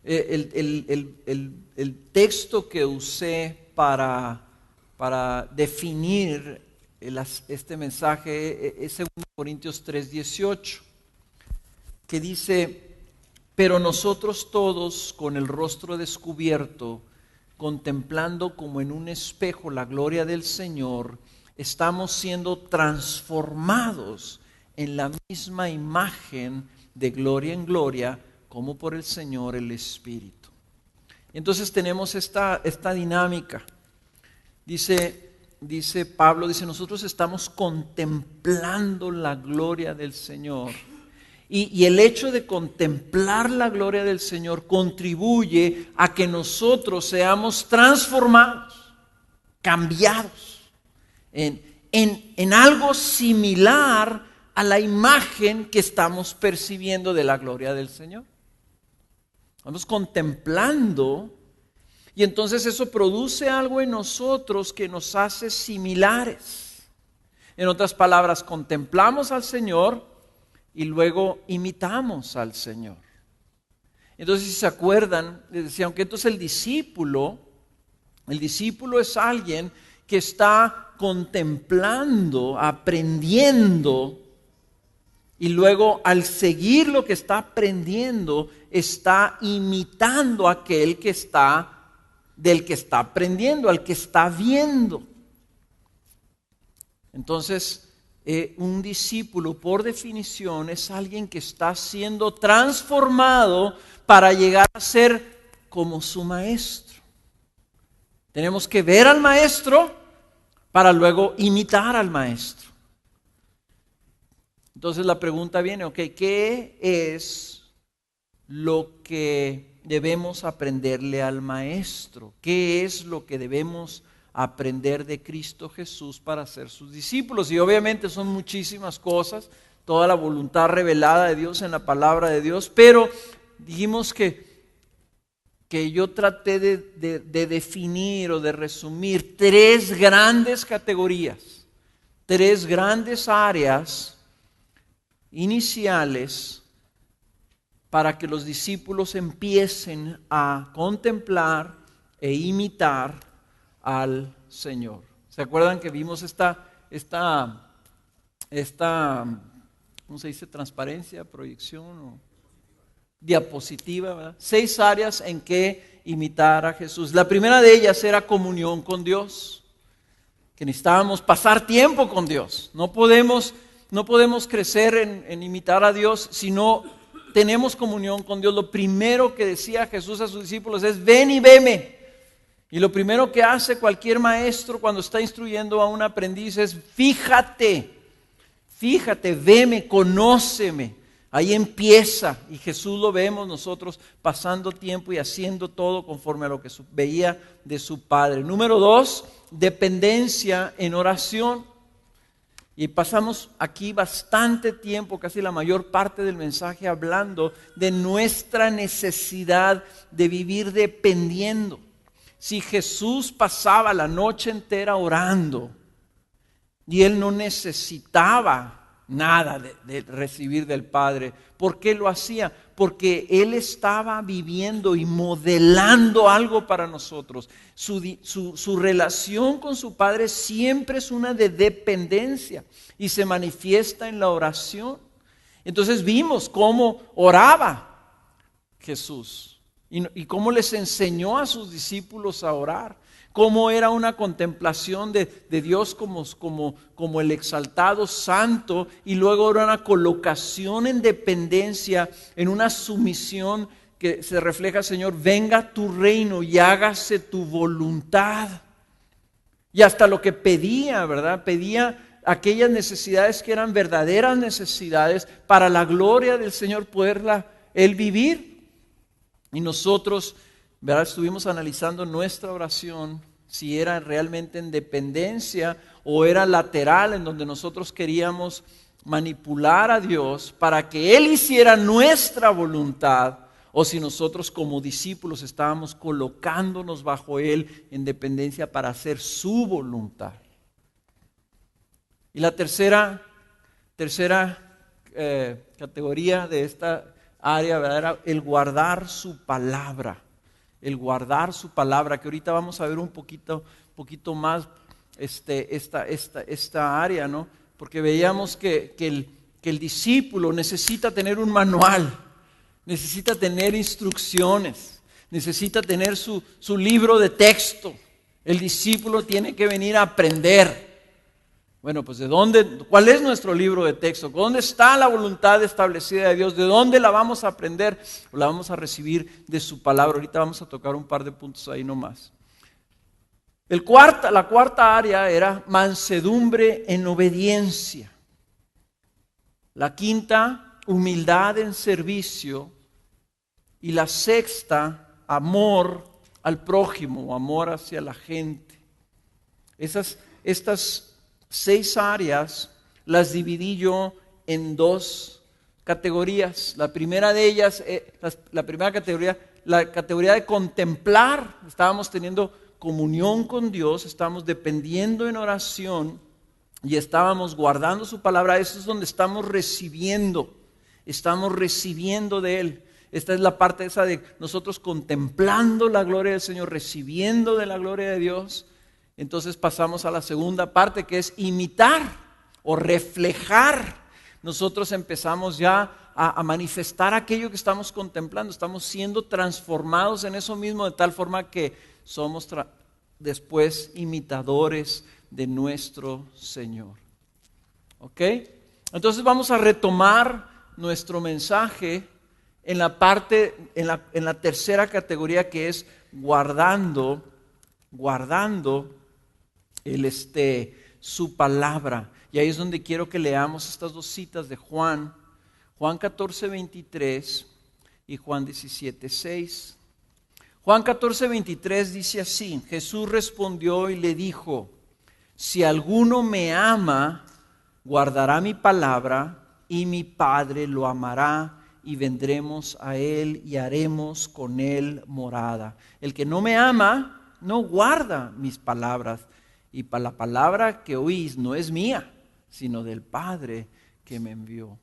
El texto que usé para definir este mensaje es 2 Corintios 3:18, que dice: pero nosotros todos, con el rostro descubierto, contemplando como en un espejo la gloria del Señor, estamos siendo transformados en la misma imagen de gloria en gloria, como por el Señor el Espíritu. Entonces tenemos esta dinámica. Dice Pablo, nosotros estamos contemplando la gloria del Señor. Y el hecho de contemplar la gloria del Señor contribuye a que nosotros seamos transformados, cambiados en algo similar a la imagen que estamos percibiendo de la gloria del Señor. Estamos contemplando, y entonces eso produce algo en nosotros que nos hace similares. En otras palabras, contemplamos al Señor y luego imitamos al Señor. Entonces, si se acuerdan, les decía, aunque entonces el discípulo es alguien que está contemplando, aprendiendo, y luego al seguir lo que está aprendiendo, está imitando a aquel del que está aprendiendo, al que está viendo. Entonces, un discípulo, por definición, es alguien que está siendo transformado para llegar a ser como su maestro. Tenemos que ver al maestro para luego imitar al maestro. Entonces la pregunta viene, ¿qué es lo que debemos aprenderle al maestro? ¿Qué es lo que debemos aprender de Cristo Jesús para ser sus discípulos? Y obviamente son muchísimas cosas, toda la voluntad revelada de Dios en la palabra de Dios, pero dijimos que yo traté de definir o de resumir 3 grandes categorías, 3 grandes áreas iniciales para que los discípulos empiecen a contemplar e imitar al Señor. ¿Se acuerdan que vimos esta ¿cómo se dice? Transparencia, proyección o diapositiva, ¿verdad? 6 áreas en que imitar a Jesús. La primera de ellas era comunión con Dios, que necesitábamos pasar tiempo con Dios. No podemos crecer en imitar a Dios si no tenemos comunión con Dios. Lo primero que decía Jesús a sus discípulos es: ven y veme. Y lo primero que hace cualquier maestro cuando está instruyendo a un aprendiz es: fíjate, veme, conóceme. Ahí empieza, y Jesús lo vemos nosotros pasando tiempo y haciendo todo conforme a lo que veía de su Padre. Número 2, dependencia en oración. Y pasamos aquí bastante tiempo, casi la mayor parte del mensaje, hablando de nuestra necesidad de vivir dependiendo. Si Jesús pasaba la noche entera orando y Él no necesitaba nada de recibir del Padre, ¿por qué lo hacía? Porque Él estaba viviendo y modelando algo para nosotros. Su relación con su Padre siempre es una de dependencia y se manifiesta en la oración. Entonces vimos cómo oraba Jesús. Y cómo les enseñó a sus discípulos a orar, cómo era una contemplación de Dios como el exaltado santo, y luego era una colocación en dependencia, en una sumisión que se refleja: Señor, venga tu reino y hágase tu voluntad. Y hasta lo que pedía, ¿verdad? Pedía aquellas necesidades que eran verdaderas necesidades para la gloria del Señor, poderla Él vivir. Y nosotros, ¿verdad?, estuvimos analizando nuestra oración, si era realmente en dependencia o era lateral, en donde nosotros queríamos manipular a Dios para que Él hiciera nuestra voluntad, o si nosotros como discípulos estábamos colocándonos bajo Él en dependencia para hacer su voluntad. Y la tercera categoría de esta área, ¿verdad?, era el guardar su palabra. El guardar su palabra, que ahorita vamos a ver un poquito más esta área, ¿no? Porque veíamos que el discípulo necesita tener un manual, necesita tener instrucciones, necesita tener su libro de texto. El discípulo tiene que venir a aprender. Bueno, pues ¿cuál es nuestro libro de texto? ¿Dónde está la voluntad establecida de Dios? ¿De dónde la vamos a aprender? ¿O la vamos a recibir de su palabra? Ahorita vamos a tocar un par de puntos ahí nomás. La cuarta área era mansedumbre en obediencia. La quinta, humildad en servicio. Y la sexta, amor al prójimo, amor hacia la gente. Estas 6 áreas las dividí yo en 2 categorías. La primera de ellas, la primera categoría, la categoría de contemplar. Estábamos teniendo comunión con Dios, estábamos dependiendo en oración y estábamos guardando su palabra. Eso es donde estamos recibiendo de Él. Esta es la parte esa de nosotros contemplando la gloria del Señor, recibiendo de la gloria de Dios. Entonces pasamos a la segunda parte, que es imitar o reflejar. Nosotros empezamos ya a manifestar aquello que estamos contemplando. Estamos siendo transformados en eso mismo, de tal forma que somos después imitadores de nuestro Señor. ¿Ok? Entonces vamos a retomar nuestro mensaje en la tercera categoría, que es guardando su palabra. Y ahí es donde quiero que leamos estas 2 citas de Juan 14:23 y Juan 17:6. Juan 14:23 dice así: Jesús respondió y le dijo: si alguno me ama, guardará mi palabra, y mi Padre lo amará, y vendremos a él y haremos con él morada. El que no me ama, no guarda mis palabras, y la palabra que oís no es mía, sino del Padre que me envió.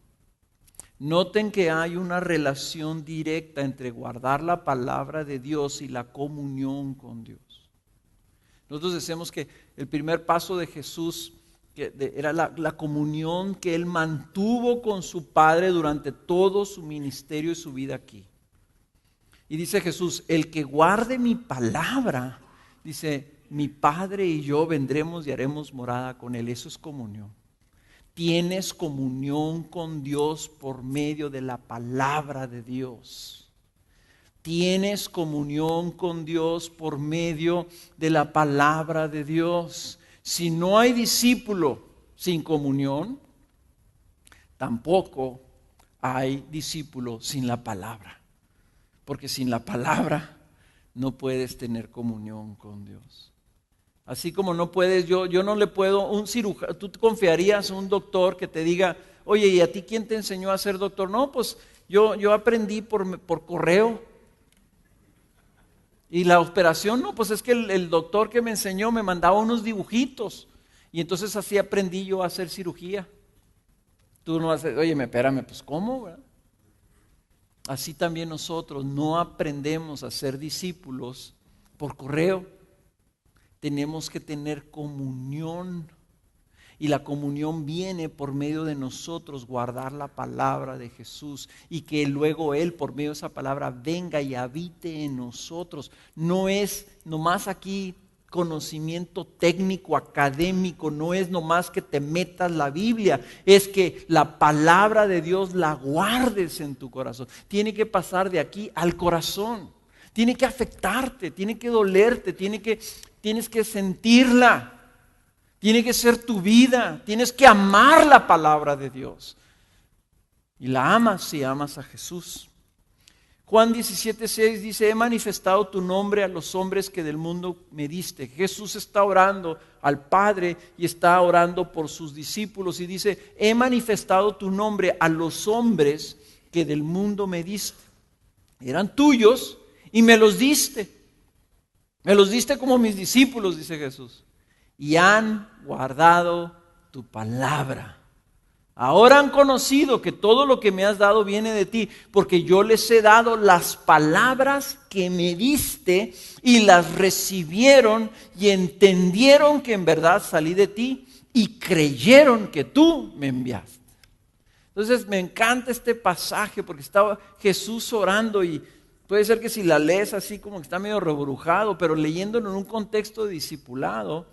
Noten que hay una relación directa entre guardar la palabra de Dios y la comunión con Dios. Nosotros decimos que el primer paso de Jesús era la comunión que Él mantuvo con su Padre durante todo su ministerio y su vida aquí. Y dice Jesús: el que guarde mi palabra, dice, mi Padre y yo vendremos y haremos morada con Él. Eso es comunión. Tienes comunión con Dios por medio de la palabra de Dios. Tienes comunión con Dios por medio de la palabra de Dios. Si no hay discípulo sin comunión, tampoco hay discípulo sin la palabra. Porque sin la palabra no puedes tener comunión con Dios. Así como no puedes, yo no le puedo, un cirujano, tú te confiarías a un doctor que te diga: oye, ¿y a ti quién te enseñó a ser doctor? No, pues yo aprendí por correo. Y la operación, no, pues es que el doctor que me enseñó me mandaba unos dibujitos. Y entonces así aprendí yo a hacer cirugía. Tú no haces, oye, espérame, pues ¿cómo? ¿Verdad? Así también nosotros no aprendemos a ser discípulos por correo. Tenemos que tener comunión. Y la comunión viene por medio de nosotros guardar la palabra de Jesús, y que luego Él, por medio de esa palabra, venga y habite en nosotros. No es nomás aquí conocimiento técnico, académico, no es nomás que te metas la Biblia, es que la palabra de Dios la guardes en tu corazón. Tiene que pasar de aquí al corazón, tiene que afectarte, tiene que dolerte, tienes que sentirla. Tiene que ser tu vida, tienes que amar la palabra de Dios. Y la amas si amas a Jesús. Juan 17:6 dice: he manifestado tu nombre a los hombres que del mundo me diste. Jesús está orando al Padre y está orando por sus discípulos y dice: he manifestado tu nombre a los hombres que del mundo me diste. Eran tuyos y me los diste. Me los diste como mis discípulos, dice Jesús. Y han guardado tu palabra. Ahora han conocido que todo lo que me has dado viene de ti, porque yo les he dado las palabras que me diste y las recibieron y entendieron que en verdad salí de ti y creyeron que tú me enviaste. Entonces me encanta este pasaje porque estaba Jesús orando y puede ser que si la lees así como que está medio rebrujado, pero leyéndolo en un contexto de discipulado,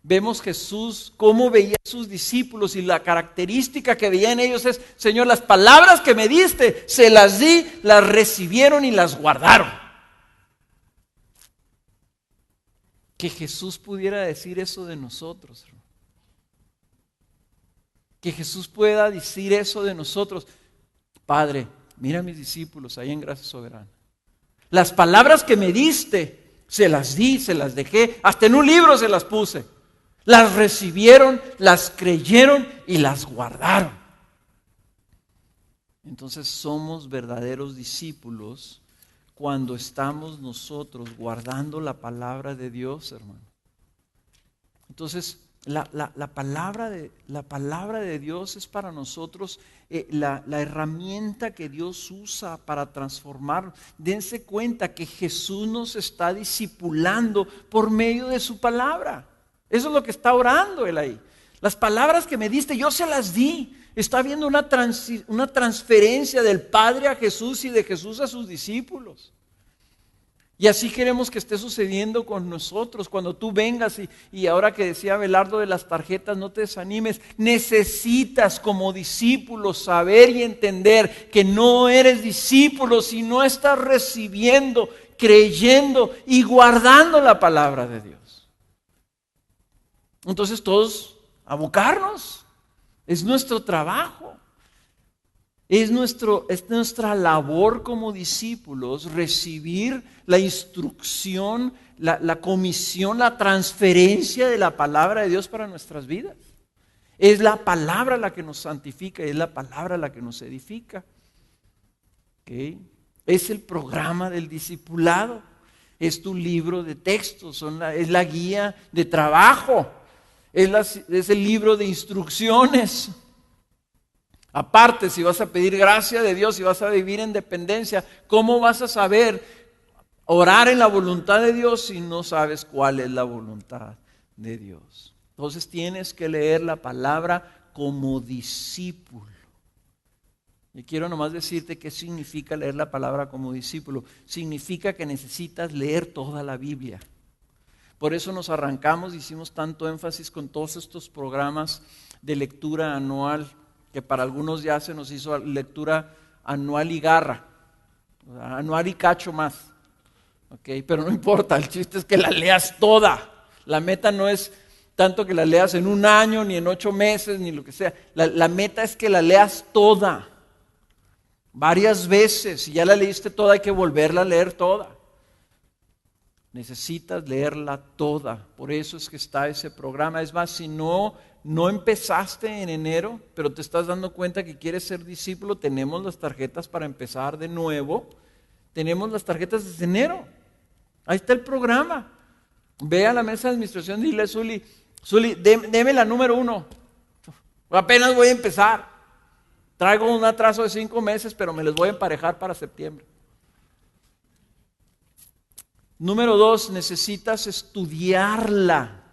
vemos Jesús cómo veía a sus discípulos y la característica que veía en ellos es: Señor, las palabras que me diste, se las di, las recibieron y las guardaron. Que Jesús pudiera decir eso de nosotros. Que Jesús pueda decir eso de nosotros. Padre, mira a mis discípulos ahí en Gracia Soberana. Las palabras que me diste, se las di, se las dejé, hasta en un libro se las puse. Las recibieron, las creyeron y las guardaron. Entonces somos verdaderos discípulos cuando estamos nosotros guardando la palabra de Dios, hermano. Entonces, la palabra de Dios es para nosotros la herramienta que Dios usa para transformar. Dense cuenta que Jesús nos está discipulando por medio de su palabra. Eso es lo que está orando él ahí. Las palabras que me diste, yo se las di. Está habiendo una transferencia del Padre a Jesús y de Jesús a sus discípulos. Y así queremos que esté sucediendo con nosotros. Cuando tú vengas y ahora que decía Abelardo de las tarjetas, no te desanimes. Necesitas como discípulo saber y entender que no eres discípulo si no estás recibiendo, creyendo y guardando la palabra de Dios. Entonces todos abocarnos. Es nuestro trabajo. Es nuestra labor como discípulos recibir la instrucción, la comisión, la transferencia de la palabra de Dios para nuestras vidas. Es la palabra la que nos santifica, es la palabra la que nos edifica. ¿Okay? Es el programa del discipulado, es tu libro de textos, es la guía de trabajo, es el libro de instrucciones. Aparte, si vas a pedir gracia de Dios, si vas a vivir en dependencia, ¿cómo vas a saber orar en la voluntad de Dios si no sabes cuál es la voluntad de Dios? Entonces tienes que leer la palabra como discípulo. Y quiero nomás decirte qué significa leer la palabra como discípulo. Significa que necesitas leer toda la Biblia. Por eso nos arrancamos, hicimos tanto énfasis con todos estos programas de lectura anual, que para algunos ya se nos hizo lectura anual y garra, anual y cacho más, ¿okay? Pero no importa, el chiste es que la leas toda. La meta no es tanto que la leas en un año, ni en 8 meses, ni lo que sea. La meta es que la leas toda, varias veces. Si ya la leíste toda, hay que volverla a leer toda. Necesitas leerla toda. Por eso es que está ese programa. Es más, si no empezaste en enero, pero te estás dando cuenta que quieres ser discípulo, tenemos las tarjetas para empezar de nuevo. Tenemos las tarjetas desde enero. Ahí está el programa. Ve a la mesa de administración y dile a Zuli, deme la número 1. Apenas voy a empezar. Traigo un atraso de 5 meses, pero me les voy a emparejar para septiembre. Número 2, necesitas estudiarla.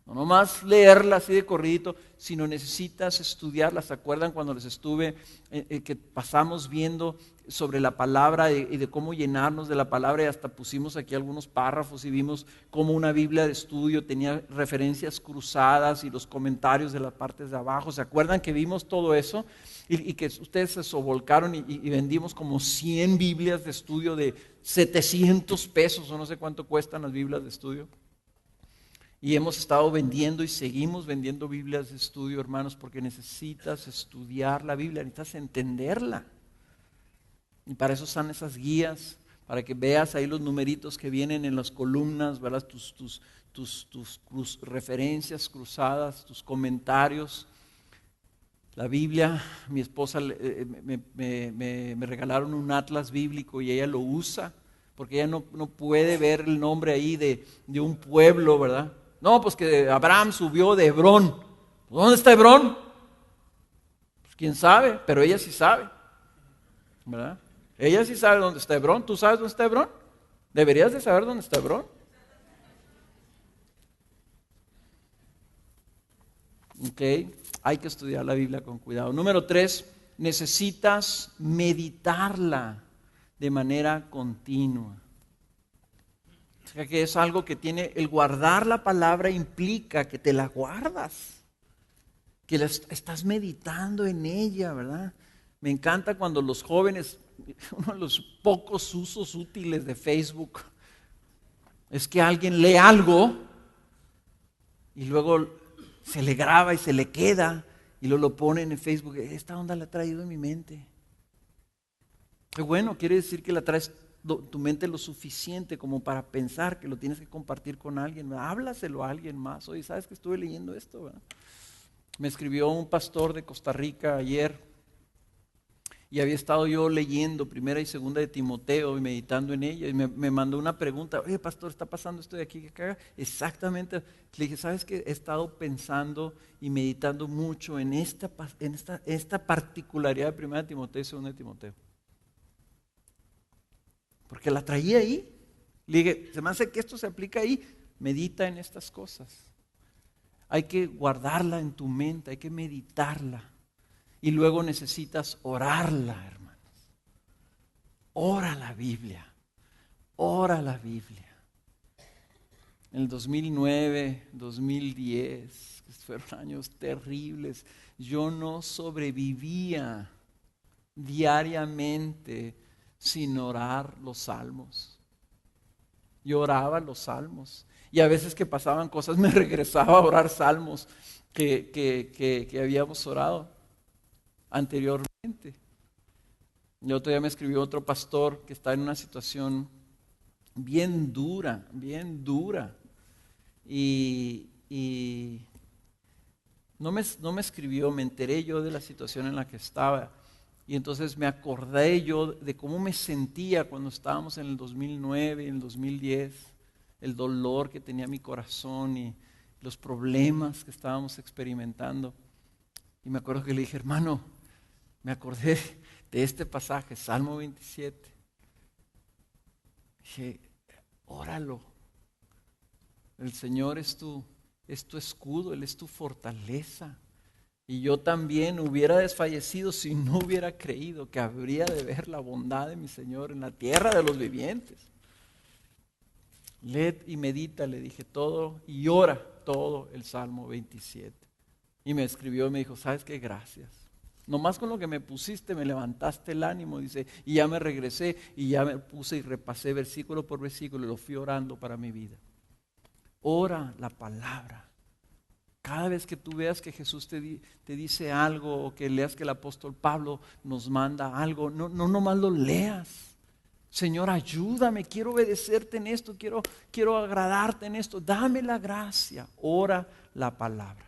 No nomás leerla así de corridito, sino necesitas estudiarla. ¿Se acuerdan cuando les estuve, que pasamos viendo sobre la palabra y de cómo llenarnos de la palabra? Y hasta pusimos aquí algunos párrafos y vimos cómo una Biblia de estudio tenía referencias cruzadas y los comentarios de las partes de abajo. ¿Se acuerdan que vimos todo eso? Y que ustedes se sovolcaron y vendimos como 100 Biblias de estudio de 700 pesos o no sé cuánto cuestan las Biblias de estudio. Y hemos estado vendiendo y seguimos vendiendo Biblias de estudio, hermanos, porque necesitas estudiar la Biblia, necesitas entenderla. Y para eso están esas guías, para que veas ahí los numeritos que vienen en las columnas, ¿verdad? Tus referencias cruzadas, tus comentarios. La Biblia, mi esposa me regalaron un atlas bíblico y ella lo usa, porque ella no puede ver el nombre ahí de un pueblo, ¿verdad? No, pues que Abraham subió de Hebrón. ¿Dónde está Hebrón? quién sabe, pero ella sí sabe, ¿verdad? Ella sí sabe dónde está Hebrón. ¿Tú sabes dónde está Hebrón? Deberías de saber dónde está Hebrón. Ok, hay que estudiar la Biblia con cuidado. Número 3, necesitas meditarla de manera continua. O sea que es algo que tiene, el guardar la palabra implica que te la guardas, que estás meditando en ella, ¿verdad? Me encanta cuando los jóvenes, uno de los pocos usos útiles de Facebook es que alguien lee algo y luego se le graba y se le queda y luego lo ponen en Facebook. Esta onda la he traído en mi mente. Qué bueno, quiere decir que la traes tu mente lo suficiente como para pensar que lo tienes que compartir con alguien. Háblaselo a alguien más. Oye, ¿sabes que estuve leyendo esto? ¿Verdad? Me escribió un pastor de Costa Rica ayer y había estado yo leyendo primera y segunda de Timoteo y meditando en ella y me mandó una pregunta. Oye, pastor, ¿está pasando esto de aquí que caga? Exactamente. Le dije, ¿sabes qué? He estado pensando y meditando mucho en esta particularidad de primera de Timoteo y segunda de Timoteo. Porque la traía ahí. Le dije, se me hace que esto se aplica ahí. Medita en estas cosas. Hay que guardarla en tu mente, hay que meditarla. Y luego necesitas orarla, hermanos. Ora la Biblia. Ora la Biblia. En el 2009, 2010, fueron años terribles. Yo no sobrevivía diariamente sin orar los salmos. Yo oraba los salmos. Y a veces que pasaban cosas me regresaba a orar salmos que habíamos orado anteriormente. Y otro día me escribió otro pastor que está en una situación bien dura, bien dura. Y no me escribió, me enteré yo de la situación en la que estaba. Y entonces me acordé yo de cómo me sentía cuando estábamos en el 2009 y en el 2010, el dolor que tenía mi corazón y los problemas que estábamos experimentando. Y me acuerdo que le dije, hermano, me acordé de este pasaje, Salmo 27. Dije, óralo. El Señor es tu escudo, Él es tu fortaleza. Y yo también hubiera desfallecido si no hubiera creído que habría de ver la bondad de mi Señor en la tierra de los vivientes. Lee y medita, le dije todo, y ora todo el Salmo 27. Y me escribió y me dijo, ¿sabes qué? Gracias. Nomás con lo que me pusiste me levantaste el ánimo, dice, y ya me regresé y ya me puse y repasé versículo por versículo y lo fui orando para mi vida. Ora la palabra. Cada vez que tú veas que Jesús te dice algo o que leas que el apóstol Pablo nos manda algo, no nomás lo leas. Señor, ayúdame, quiero obedecerte en esto, quiero agradarte en esto. Dame la gracia. Ora la palabra.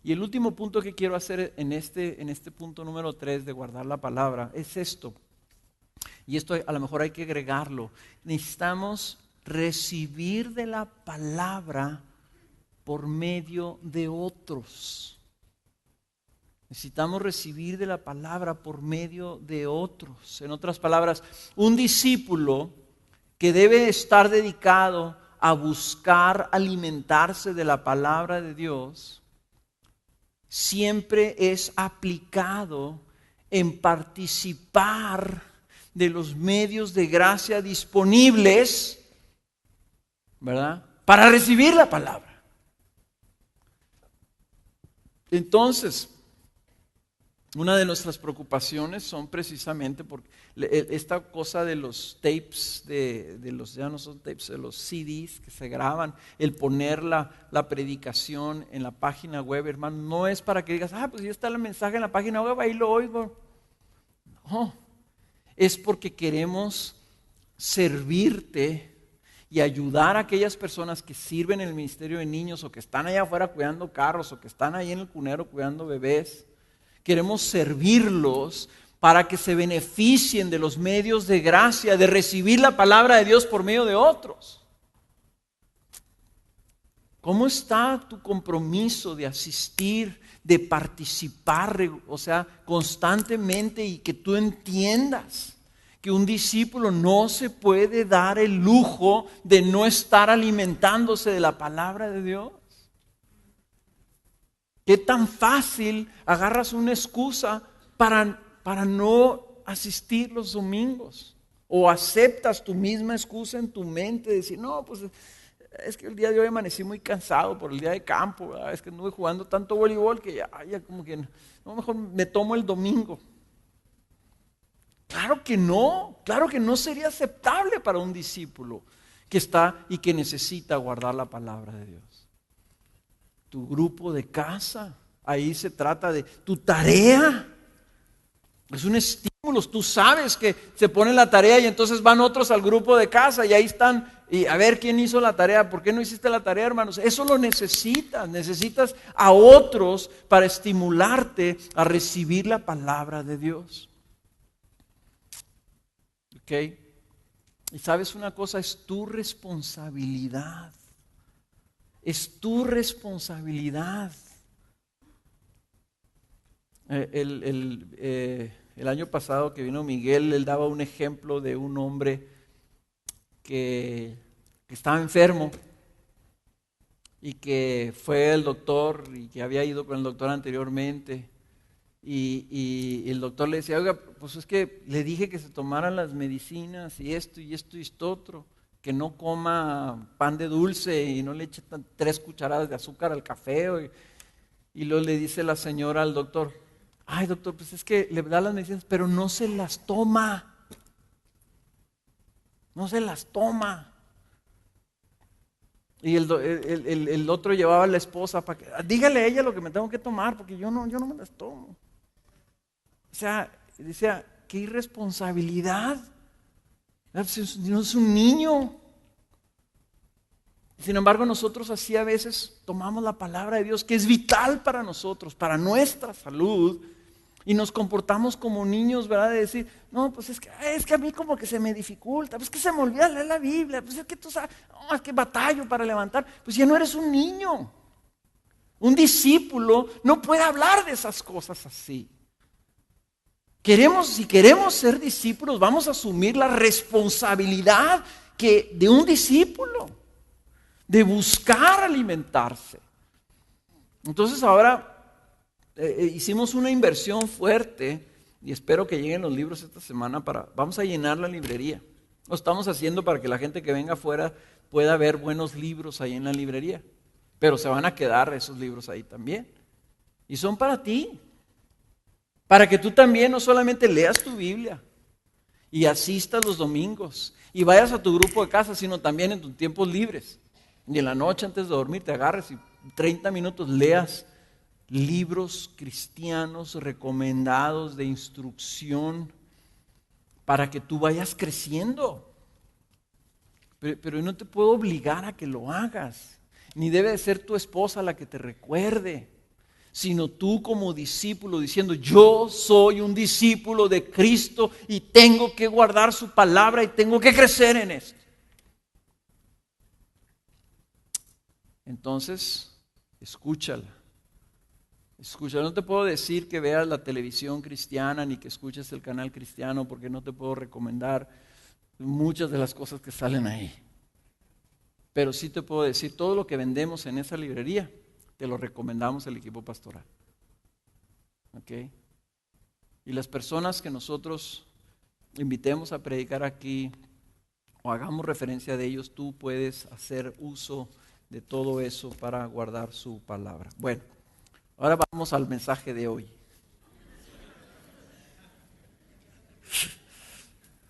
Y el último punto que quiero hacer en este punto número 3 de guardar la palabra es esto. Y esto a lo mejor hay que agregarlo. Necesitamos recibir de la palabra por medio de otros. Necesitamos recibir de la palabra por medio de otros. En otras palabras, un discípulo que debe estar dedicado a buscar alimentarse de la palabra de Dios, siempre es aplicado en participar de los medios de gracia disponibles, ¿verdad? Para recibir la palabra. Entonces, una de nuestras preocupaciones son precisamente porque esta cosa de los tapes, ya no son tapes, de los CDs que se graban, el poner la predicación en la página web, hermano, no es para que digas, pues ya está el mensaje en la página web, ahí lo oigo. No, es porque queremos servirte y ayudar a aquellas personas que sirven en el ministerio de niños o que están allá afuera cuidando carros o que están ahí en el cunero cuidando bebés. Queremos servirlos para que se beneficien de los medios de gracia, de recibir la palabra de Dios por medio de otros. ¿Cómo está tu compromiso de asistir, de participar, o sea, constantemente, y que tú entiendas que un discípulo no se puede dar el lujo de no estar alimentándose de la palabra de Dios? ¿Qué tan fácil agarras una excusa para no asistir los domingos? ¿O aceptas tu misma excusa en tu mente de decir, no, pues es que el día de hoy amanecí muy cansado por el día de campo, ¿verdad? Es que anduve jugando tanto voleibol que ya como que no, mejor me tomo el domingo? Claro que no sería aceptable para un discípulo que está y que necesita guardar la palabra de Dios. Tu grupo de casa, ahí se trata de tu tarea. Es un estímulo, tú sabes que se pone la tarea y entonces van otros al grupo de casa y ahí están, y a ver quién hizo la tarea, ¿por qué no hiciste la tarea, hermanos? Eso lo necesitas a otros para estimularte a recibir la palabra de Dios. ¿Ok? Y sabes una cosa, es tu responsabilidad. Es tu responsabilidad. El año pasado que vino Miguel, él daba un ejemplo de un hombre que estaba enfermo y que fue al doctor y que había ido con el doctor anteriormente. Y el doctor le decía, oiga, pues es que le dije que se tomaran las medicinas y esto y esto y esto otro, que no coma pan de dulce y no le eche 3 cucharadas de azúcar al café. Y luego le dice la señora al doctor, ay doctor, pues es que le da las medicinas, pero no se las toma. No se las toma. Y el otro llevaba a la esposa para que, dígale a ella lo que me tengo que tomar, porque yo no me las tomo. O sea, decía, qué irresponsabilidad. No es un niño. Sin embargo, nosotros así a veces tomamos la palabra de Dios, que es vital para nosotros, para nuestra salud, y nos comportamos como niños, ¿verdad? De decir, no, pues es que a mí como que se me dificulta, pues es que se me olvida leer la Biblia, pues es que tú sabes, no, es que batallo para levantar. Pues ya no eres un niño. Un discípulo no puede hablar de esas cosas así. Si queremos ser discípulos, vamos a asumir la responsabilidad de un discípulo, de buscar alimentarse. Entonces ahora hicimos una inversión fuerte y espero que lleguen los libros esta semana vamos a llenar la librería. Lo estamos haciendo para que la gente que venga afuera pueda ver buenos libros ahí en la librería, pero se van a quedar esos libros ahí también. Y son para ti. Para que tú también no solamente leas tu Biblia y asistas los domingos y vayas a tu grupo de casa, sino también en tus tiempos libres. Y en la noche antes de dormir te agarres y 30 minutos leas libros cristianos recomendados de instrucción para que tú vayas creciendo. Pero no te puedo obligar a que lo hagas, ni debe de ser tu esposa la que te recuerde, sino tú como discípulo diciendo, yo soy un discípulo de Cristo y tengo que guardar su palabra y tengo que crecer en esto. Entonces, escúchala. No te puedo decir que veas la televisión cristiana ni que escuches el canal cristiano, porque no te puedo recomendar muchas de las cosas que salen ahí. Pero sí te puedo decir, todo lo que vendemos en esa librería te lo recomendamos al equipo pastoral. ¿Ok? Y las personas que nosotros invitemos a predicar aquí o hagamos referencia de ellos, tú puedes hacer uso de todo eso para guardar su palabra. Bueno, ahora vamos al mensaje de hoy,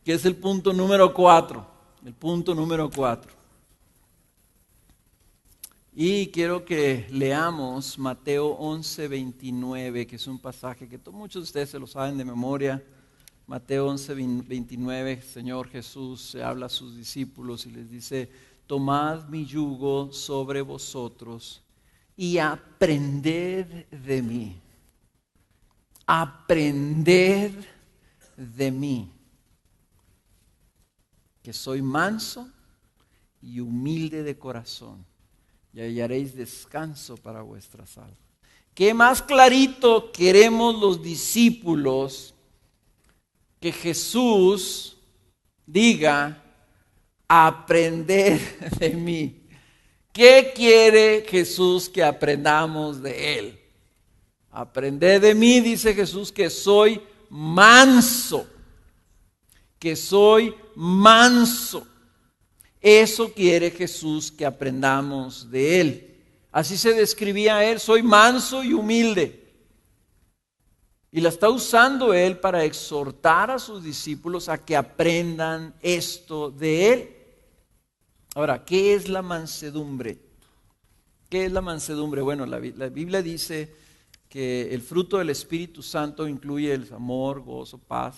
que es el punto número 4. El punto número 4. Y quiero que leamos Mateo 11:29, que es un pasaje que muchos de ustedes se lo saben de memoria. Mateo 11:29, Señor Jesús se habla a sus discípulos y les dice, tomad mi yugo sobre vosotros y aprended de mí. Aprended de mí, que soy manso y humilde de corazón, y hallaréis descanso para vuestras almas. ¿Qué más clarito queremos los discípulos que Jesús diga, aprender de mí? ¿Qué quiere Jesús que aprendamos de Él? Aprended de mí, dice Jesús, que soy manso. Que soy manso. Eso quiere Jesús que aprendamos de Él. Así se describía a Él, soy manso y humilde. Y la está usando Él para exhortar a sus discípulos a que aprendan esto de Él. Ahora, ¿qué es la mansedumbre? ¿Qué es la mansedumbre? Bueno, la Biblia dice que el fruto del Espíritu Santo incluye el amor, gozo, paz.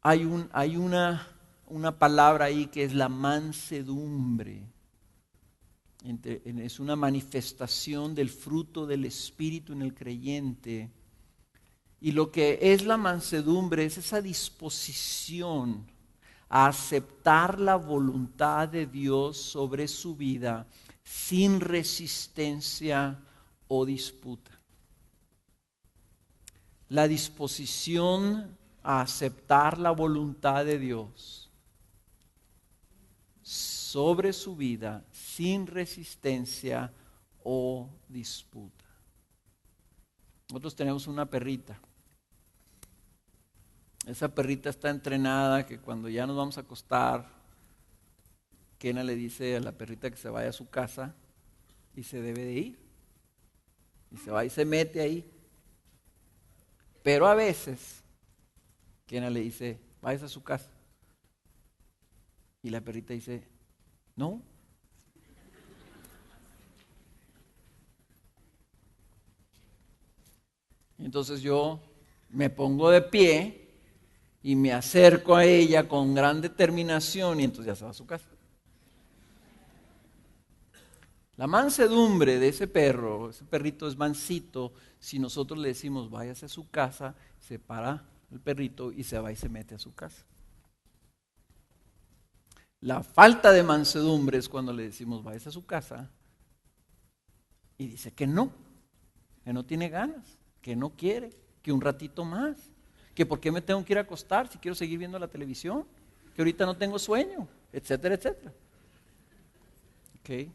Hay una palabra ahí que es la mansedumbre. Es una manifestación del fruto del Espíritu en el creyente. Y lo que es la mansedumbre es esa disposición a aceptar la voluntad de Dios sobre su vida sin resistencia o disputa. La disposición a aceptar la voluntad de Dios sobre su vida sin resistencia o disputa. Nosotros tenemos una perrita. Esa perrita está entrenada que cuando ya nos vamos a acostar, Kena le dice a la perrita que se vaya a su casa y se debe de ir. Y se va y se mete ahí. Pero a veces, Kena le dice, váyase a su casa. Y la perrita dice, no. Entonces yo me pongo de pie y me acerco a ella con gran determinación y entonces ya se va a su casa. La mansedumbre de ese perro, ese perrito es mansito, si nosotros le decimos váyase a su casa, se para el perrito y se va y se mete a su casa. La falta de mansedumbre es cuando le decimos váyase a su casa y dice que no tiene ganas, que no quiere, que un ratito más, que por qué me tengo que ir a acostar si quiero seguir viendo la televisión, que ahorita no tengo sueño, etcétera, etcétera. Okay.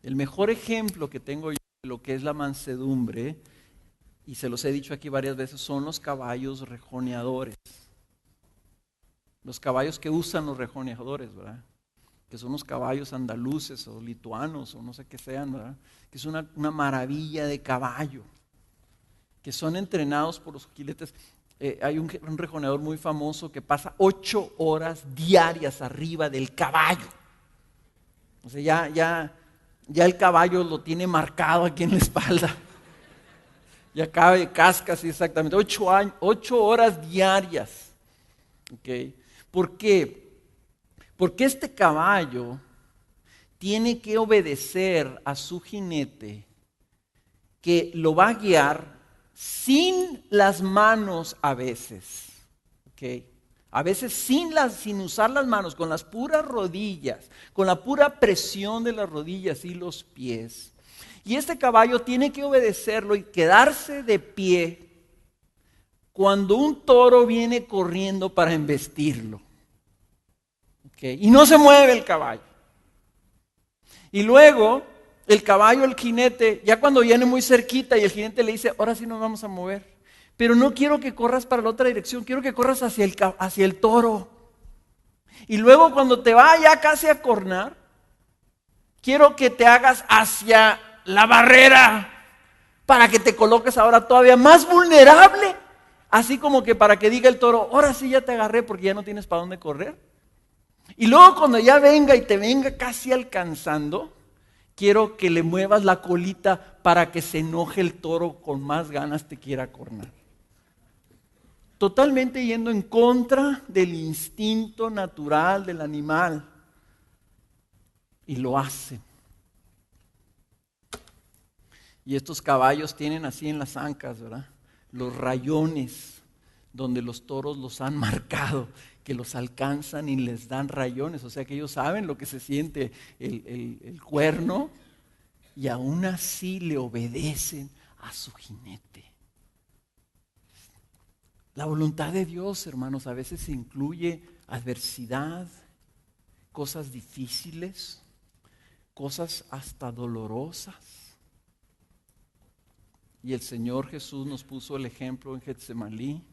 El mejor ejemplo que tengo yo de lo que es la mansedumbre, y se los he dicho aquí varias veces, son los caballos rejoneadores. Los caballos que usan los rejoneadores, ¿verdad? Que son los caballos andaluces o lituanos o no sé qué sean, ¿verdad? Que es una maravilla de caballo, que son entrenados por los jinetes. Hay un rejoneador muy famoso que pasa 8 horas diarias arriba del caballo. O sea, ya el caballo lo tiene marcado aquí en la espalda. Ya cabe, casca así exactamente. 8 horas diarias. Okay. ¿Por qué? Porque este caballo tiene que obedecer a su jinete, que lo va a guiar sin las manos a veces. Okay. A veces sin usar las manos, con las puras rodillas, con la pura presión de las rodillas y los pies. Y este caballo tiene que obedecerlo y quedarse de pie cuando un toro viene corriendo para embestirlo. Okay. Y no se mueve el caballo. Y luego el caballo, el jinete, ya cuando viene muy cerquita y el jinete le dice, ahora sí nos vamos a mover. Pero no quiero que corras para la otra dirección, quiero que corras hacia el toro. Y luego cuando te va ya casi a cornar, quiero que te hagas hacia la barrera para que te coloques ahora todavía más vulnerable. Así como que para que diga el toro, ahora sí ya te agarré porque ya no tienes para dónde correr. Y luego cuando ya venga y te venga casi alcanzando, quiero que le muevas la colita para que se enoje el toro con más ganas te quiera cornar. Totalmente yendo en contra del instinto natural del animal. Y lo hacen. Y estos caballos tienen así en las ancas, ¿verdad? Los rayones. donde los toros los han marcado, que los alcanzan y les dan rayones, o sea que ellos saben lo que se siente el cuerno, y aún así le obedecen a su jinete. La voluntad de Dios, hermanos, a veces incluye adversidad, cosas difíciles, cosas hasta dolorosas. Y el Señor Jesús nos puso el ejemplo en Getsemaní.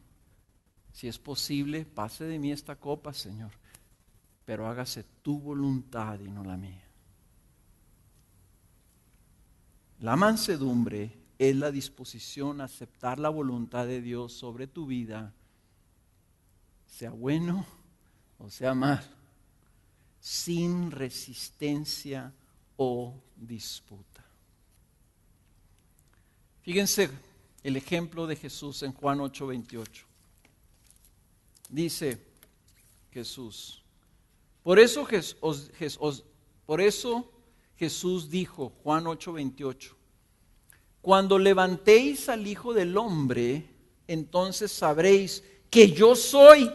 Si es posible, pase de mí esta copa, Señor, pero hágase tu voluntad y no la mía. La mansedumbre es la disposición a aceptar la voluntad de Dios sobre tu vida, sea bueno o sea mal, sin resistencia o disputa. Fíjense el ejemplo de Jesús en Juan 8:28. Dice Jesús, por eso Jesús dijo, Juan 8:28, cuando levantéis al Hijo del Hombre, entonces sabréis que yo soy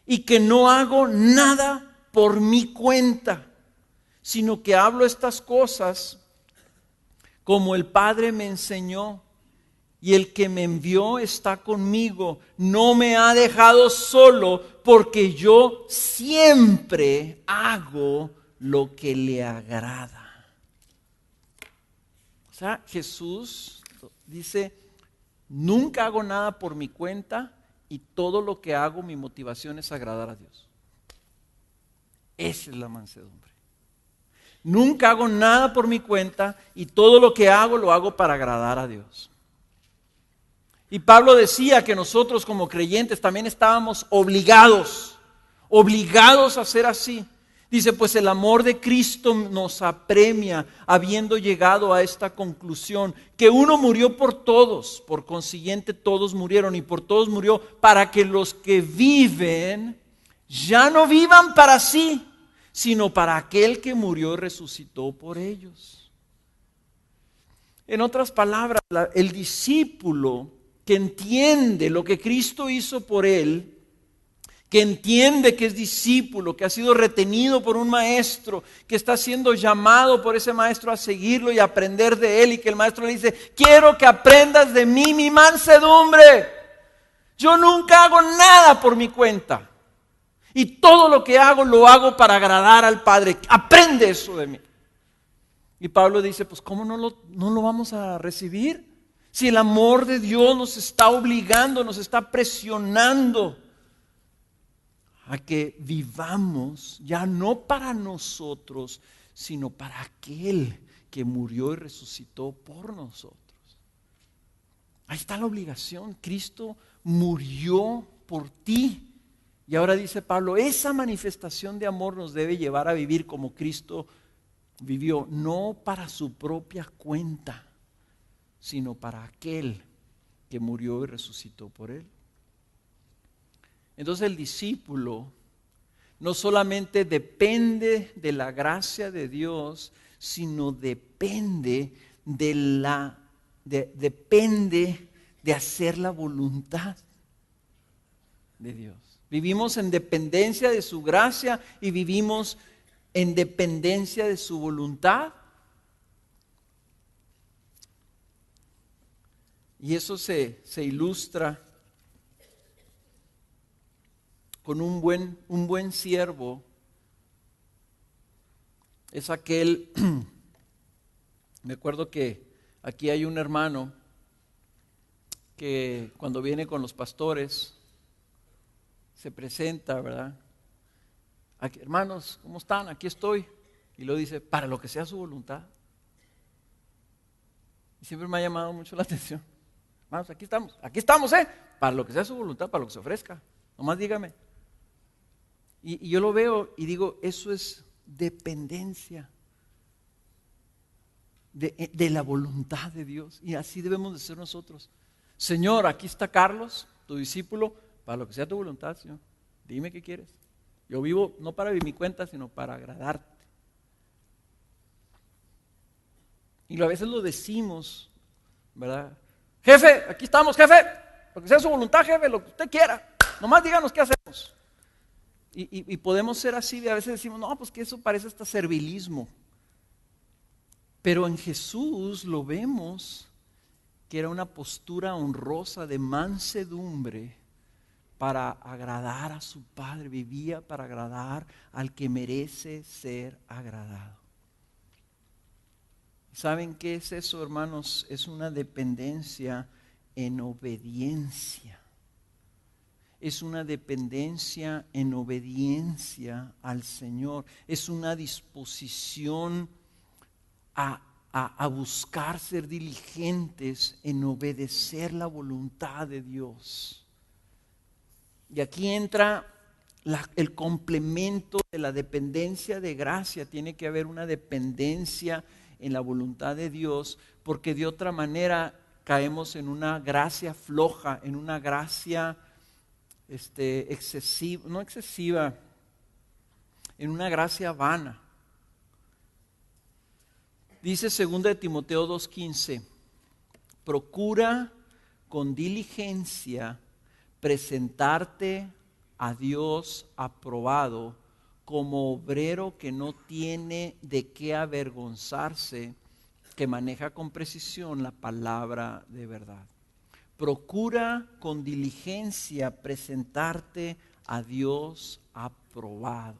y que no hago nada por mi cuenta, sino que hablo estas cosas como el Padre me enseñó, y el que me envió está conmigo, no me ha dejado solo, porque yo siempre hago lo que le agrada. O sea, Jesús dice, nunca hago nada por mi cuenta y todo lo que hago, mi motivación es agradar a Dios. Esa es la mansedumbre. Nunca hago nada por mi cuenta y todo lo que hago lo hago para agradar a Dios. Y Pablo decía que nosotros como creyentes también estábamos obligados a ser así. Dice, pues el amor de Cristo nos apremia, habiendo llegado a esta conclusión, que uno murió por todos, por consiguiente todos murieron, y por todos murió, para que los que viven ya no vivan para sí, sino para aquel que murió y resucitó por ellos. En otras palabras, el discípulo que entiende lo que Cristo hizo por él, que entiende que es discípulo, que ha sido retenido por un maestro, que está siendo llamado por ese maestro a seguirlo y aprender de él, y que el maestro le dice, quiero que aprendas de mí mi mansedumbre. Yo nunca hago nada por mi cuenta, y todo lo que hago lo hago para agradar al Padre. Aprende eso de mí. Y Pablo dice, pues ¿cómo no lo vamos a recibir? Si el amor de Dios nos está obligando, nos está presionando a que vivamos ya no para nosotros, sino para aquel que murió y resucitó por nosotros. Ahí está la obligación. Cristo murió por ti. Y ahora dice Pablo, esa manifestación de amor nos debe llevar a vivir como Cristo vivió, no para su propia cuenta, sino para aquel que murió y resucitó por él. Entonces el discípulo no solamente depende de la gracia de Dios, sino depende depende de hacer la voluntad de Dios. Vivimos en dependencia de su gracia y vivimos en dependencia de su voluntad. Y eso se ilustra con un buen siervo. Es aquel, me acuerdo que aquí hay un hermano que cuando viene con los pastores se presenta, ¿verdad? Aquí, hermanos, ¿cómo están? Aquí estoy. Y luego dice, para lo que sea su voluntad. Y siempre me ha llamado mucho la atención. Hermanos, aquí estamos, para lo que sea su voluntad, para lo que se ofrezca. Nomás dígame. Y yo lo veo y digo, eso es dependencia de la voluntad de Dios. Y así debemos de ser nosotros. Señor, aquí está Carlos, tu discípulo, para lo que sea tu voluntad, Señor. Dime qué quieres. Yo vivo no para mi cuenta, sino para agradarte. Y a veces lo decimos, ¿verdad? Jefe, aquí estamos, jefe. lo que sea su voluntad, jefe, lo que usted quiera. Nomás díganos qué hacemos. Y podemos ser así, a veces decimos, no, pues que eso parece hasta servilismo. Pero en Jesús lo vemos que era una postura honrosa de mansedumbre para agradar a su Padre, vivía para agradar al que merece ser agradado. ¿Saben qué es eso, hermanos? Es una dependencia en obediencia. Es una dependencia en obediencia al Señor. Es una disposición a buscar ser diligentes en obedecer la voluntad de Dios. Y aquí entra el complemento de la dependencia de gracia. Tiene que haber una dependencia en la voluntad de Dios, porque de otra manera caemos en una gracia floja, en una gracia excesiva, no excesiva, en una gracia vana. Dice 2 de Timoteo 2:15, procura con diligencia presentarte a Dios aprobado como obrero que no tiene de qué avergonzarse, que maneja con precisión la palabra de verdad. Procura con diligencia presentarte a Dios aprobado.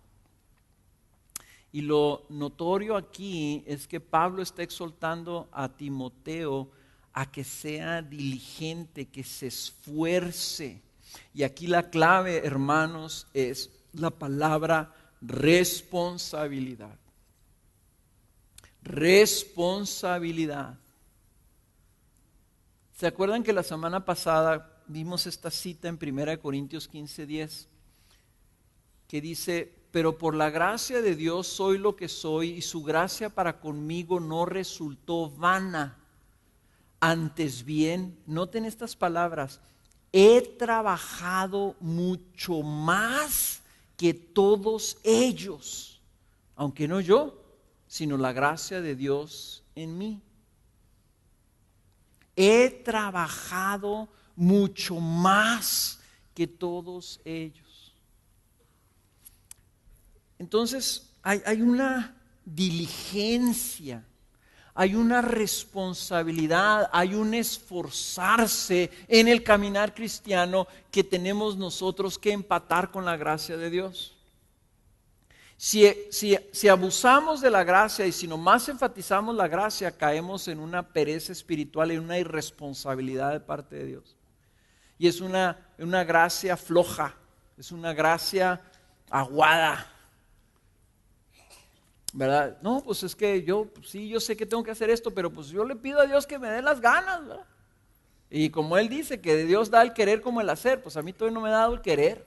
Y lo notorio aquí es que Pablo está exhortando a Timoteo a que sea diligente, que se esfuerce. Y aquí la clave, hermanos, es la palabra responsabilidad. Responsabilidad. ¿Se acuerdan que la semana pasada vimos esta cita en 1 Corintios 15:10? Que dice, pero por la gracia de Dios soy lo que soy y su gracia para conmigo no resultó vana. Antes bien, noten estas palabras, he trabajado mucho más que todos ellos, aunque no yo, sino la gracia de Dios en mí. He trabajado mucho más que todos ellos. Entonces hay una diligencia, hay una responsabilidad, hay un esforzarse en el caminar cristiano que tenemos nosotros que empatar con la gracia de Dios. Si abusamos de la gracia y si nomás enfatizamos la gracia, caemos en una pereza espiritual, en una irresponsabilidad de parte de Dios. Y es una gracia floja, es una gracia aguada. ¿Verdad? No, pues es que yo sé que tengo que hacer esto, pero pues yo le pido a Dios que me dé las ganas, ¿verdad? Y como Él dice que Dios da el querer como el hacer, pues a mí todavía no me ha dado el querer.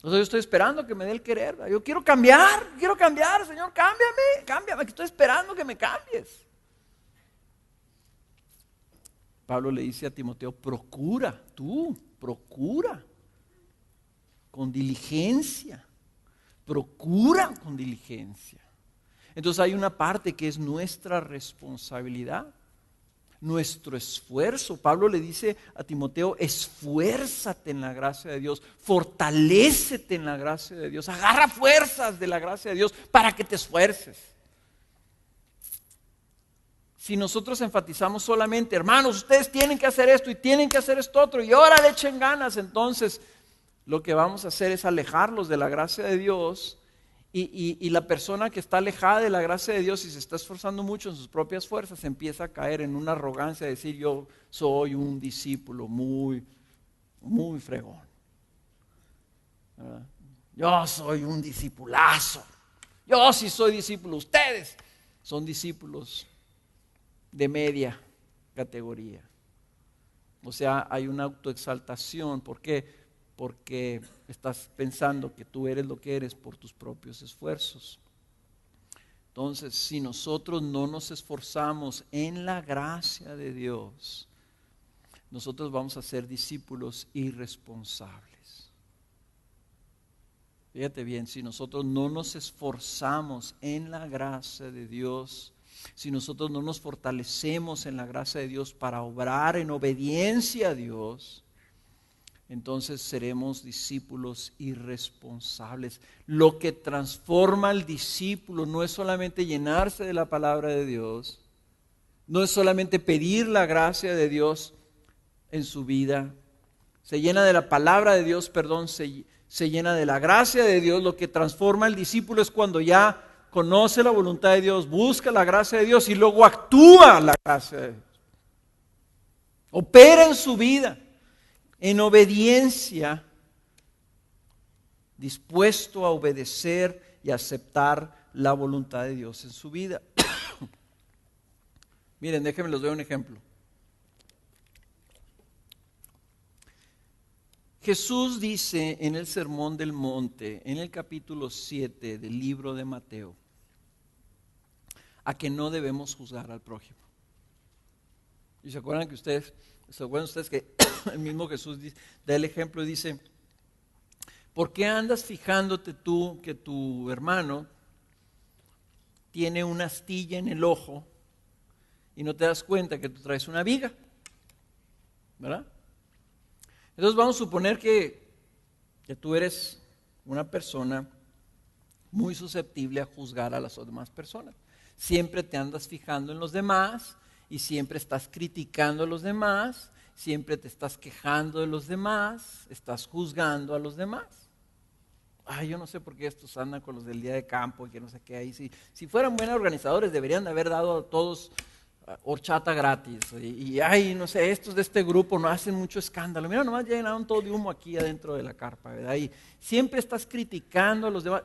O sea, yo estoy esperando que me dé el querer, ¿verdad? Yo quiero cambiar, Señor, cámbiame, que estoy esperando que me cambies. Pablo le dice a Timoteo, procura con diligencia. Procura con diligencia. Entonces hay una parte que es nuestra responsabilidad, nuestro esfuerzo. Pablo le dice a Timoteo, esfuérzate en la gracia de Dios, fortalécete en la gracia de Dios, agarra fuerzas de la gracia de Dios para que te esfuerces. Si nosotros enfatizamos solamente, hermanos, ustedes tienen que hacer esto y tienen que hacer esto otro y ahora le echen ganas, entonces lo que vamos a hacer es alejarlos de la gracia de Dios y la persona que está alejada de la gracia de Dios y se está esforzando mucho en sus propias fuerzas empieza a caer en una arrogancia de decir yo soy un discípulo muy, muy fregón. ¿Verdad? Yo soy un discipulazo. Yo sí soy discípulo. Ustedes son discípulos de media categoría. O sea, hay una autoexaltación. ¿Por qué? Porque estás pensando que tú eres lo que eres por tus propios esfuerzos. Entonces, si nosotros no nos esforzamos en la gracia de Dios, nosotros vamos a ser discípulos irresponsables. Fíjate bien, si nosotros no nos esforzamos en la gracia de Dios, si nosotros no nos fortalecemos en la gracia de Dios para obrar en obediencia a Dios, entonces seremos discípulos irresponsables. Lo que transforma al discípulo no es solamente llenarse de la palabra de Dios, no es solamente pedir la gracia de Dios en su vida. Se llena de la palabra de Dios, se llena de la gracia de Dios. Lo que transforma al discípulo es cuando ya conoce la voluntad de Dios, busca la gracia de Dios y luego actúa la gracia de Dios. Opera en su vida en obediencia, dispuesto a obedecer y aceptar la voluntad de Dios en su vida. Miren, déjenme les doy un ejemplo. Jesús dice en el Sermón del Monte, en el capítulo 7 del libro de Mateo, a que no debemos juzgar al prójimo. ¿Y se acuerdan ustedes que el mismo Jesús da el ejemplo y dice, ¿por qué andas fijándote tú que tu hermano tiene una astilla en el ojo y no te das cuenta que tú traes una viga? ¿Verdad? Entonces vamos a suponer que tú eres una persona muy susceptible a juzgar a las demás personas. Siempre te andas fijando en los demás y siempre estás criticando a los demás, siempre te estás quejando de los demás, estás juzgando a los demás. Ay, yo no sé por qué estos andan con los del día de campo y que no sé qué ahí. Si fueran buenos organizadores deberían de haber dado a todos horchata gratis. Y ay, no sé, estos de este grupo no hacen mucho escándalo. Mira, nomás llenaron todo de humo aquí adentro de la carpa, ¿verdad? Y siempre estás criticando a los demás,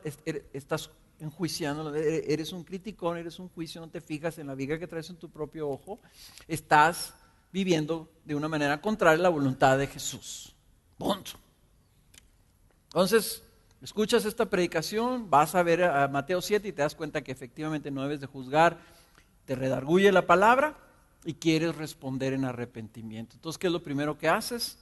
estás enjuiciando, eres un criticón, eres un juicio, no te fijas en la viga que traes en tu propio ojo, estás viviendo de una manera contraria a la voluntad de Jesús. Punto. Entonces, escuchas esta predicación, vas a ver a Mateo 7 y te das cuenta que efectivamente no debes de juzgar, te redarguye la palabra y quieres responder en arrepentimiento. Entonces, ¿qué es lo primero que haces?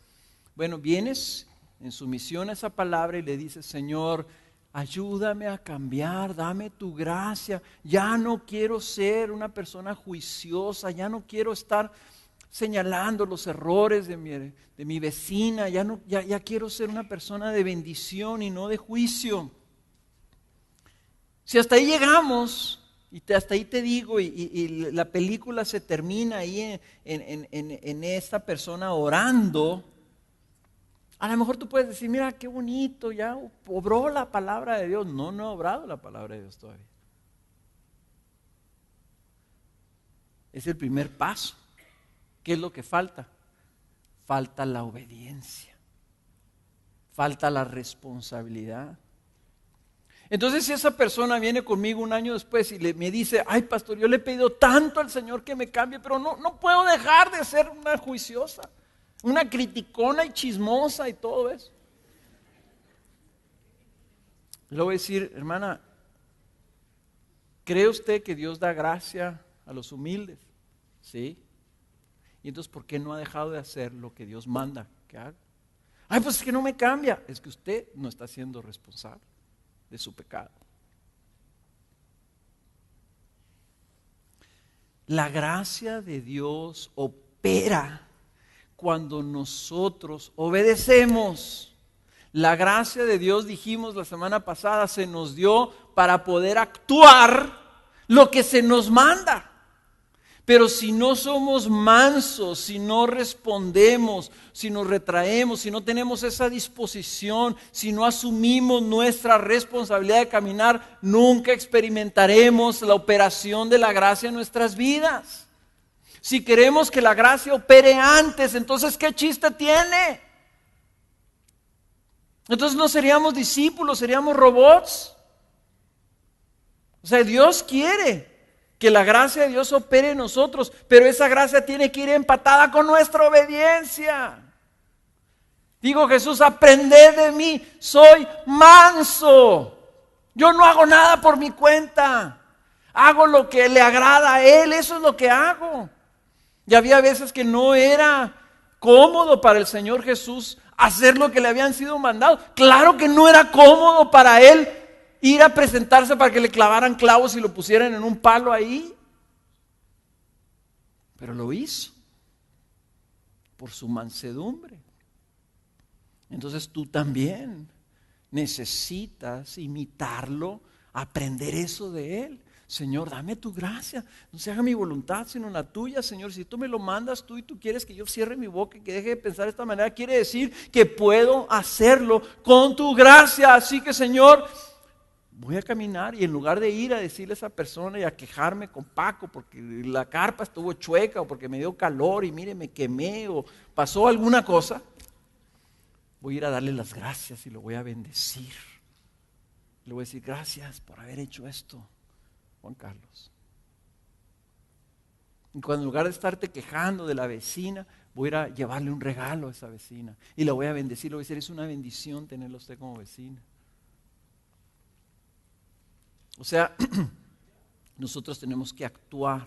Bueno, vienes en sumisión a esa palabra y le dices, Señor, ayúdame a cambiar, dame tu gracia, ya no quiero ser una persona juiciosa, ya no quiero estar señalando los errores de mi vecina, ya quiero ser una persona de bendición y no de juicio. Si hasta ahí llegamos, hasta ahí te digo, y la película se termina ahí en esta persona orando, a lo mejor tú puedes decir, mira qué bonito, ya obró la palabra de Dios. No ha obrado la palabra de Dios todavía. Es el primer paso. ¿Qué es lo que falta? Falta la obediencia, falta la responsabilidad. Entonces, si esa persona viene conmigo un año después y me dice, ay pastor, yo le he pedido tanto al Señor que me cambie, pero no puedo dejar de ser una juiciosa, una criticona y chismosa y todo eso. Le voy a decir, hermana, ¿cree usted que Dios da gracia a los humildes? Sí. Y entonces, ¿por qué no ha dejado de hacer lo que Dios manda que haga? Ay, pues es que no me cambia. Es que usted no está siendo responsable de su pecado. La gracia de Dios opera cuando nosotros obedecemos. La gracia de Dios, dijimos la semana pasada, se nos dio para poder actuar lo que se nos manda. Pero si no somos mansos, si no respondemos, si nos retraemos, si no tenemos esa disposición, si no asumimos nuestra responsabilidad de caminar, nunca experimentaremos la operación de la gracia en nuestras vidas. Si queremos que la gracia opere antes, entonces ¿qué chiste tiene? Entonces no seríamos discípulos, seríamos robots. O sea, Dios quiere que la gracia de Dios opere en nosotros, pero esa gracia tiene que ir empatada con nuestra obediencia. Digo Jesús, aprended de mí, soy manso. Yo no hago nada por mi cuenta. Hago lo que le agrada a Él, eso es lo que hago. Y había veces que no era cómodo para el Señor Jesús hacer lo que le habían sido mandado. Claro que no era cómodo para Él ir a presentarse para que le clavaran clavos y lo pusieran en un palo ahí. pero lo hizo por su mansedumbre. Entonces tú también necesitas imitarlo, aprender eso de Él. Señor, dame tu gracia, no se haga mi voluntad sino la tuya, Señor. Si tú me lo mandas tú y tú quieres que yo cierre mi boca y que deje de pensar de esta manera, quiere decir que puedo hacerlo con tu gracia. Así que, Señor, voy a caminar y en lugar de ir a decirle a esa persona y a quejarme con Paco porque la carpa estuvo chueca o porque me dio calor y mire me quemé o pasó alguna cosa, voy a ir a darle las gracias y lo voy a bendecir. Le voy a decir gracias por haber hecho esto, Juan Carlos. Y cuando en lugar de estarte quejando de la vecina, voy a ir a llevarle un regalo a esa vecina y la voy a bendecir, le voy a decir es una bendición tenerlo a usted como vecina. O sea, nosotros tenemos que actuar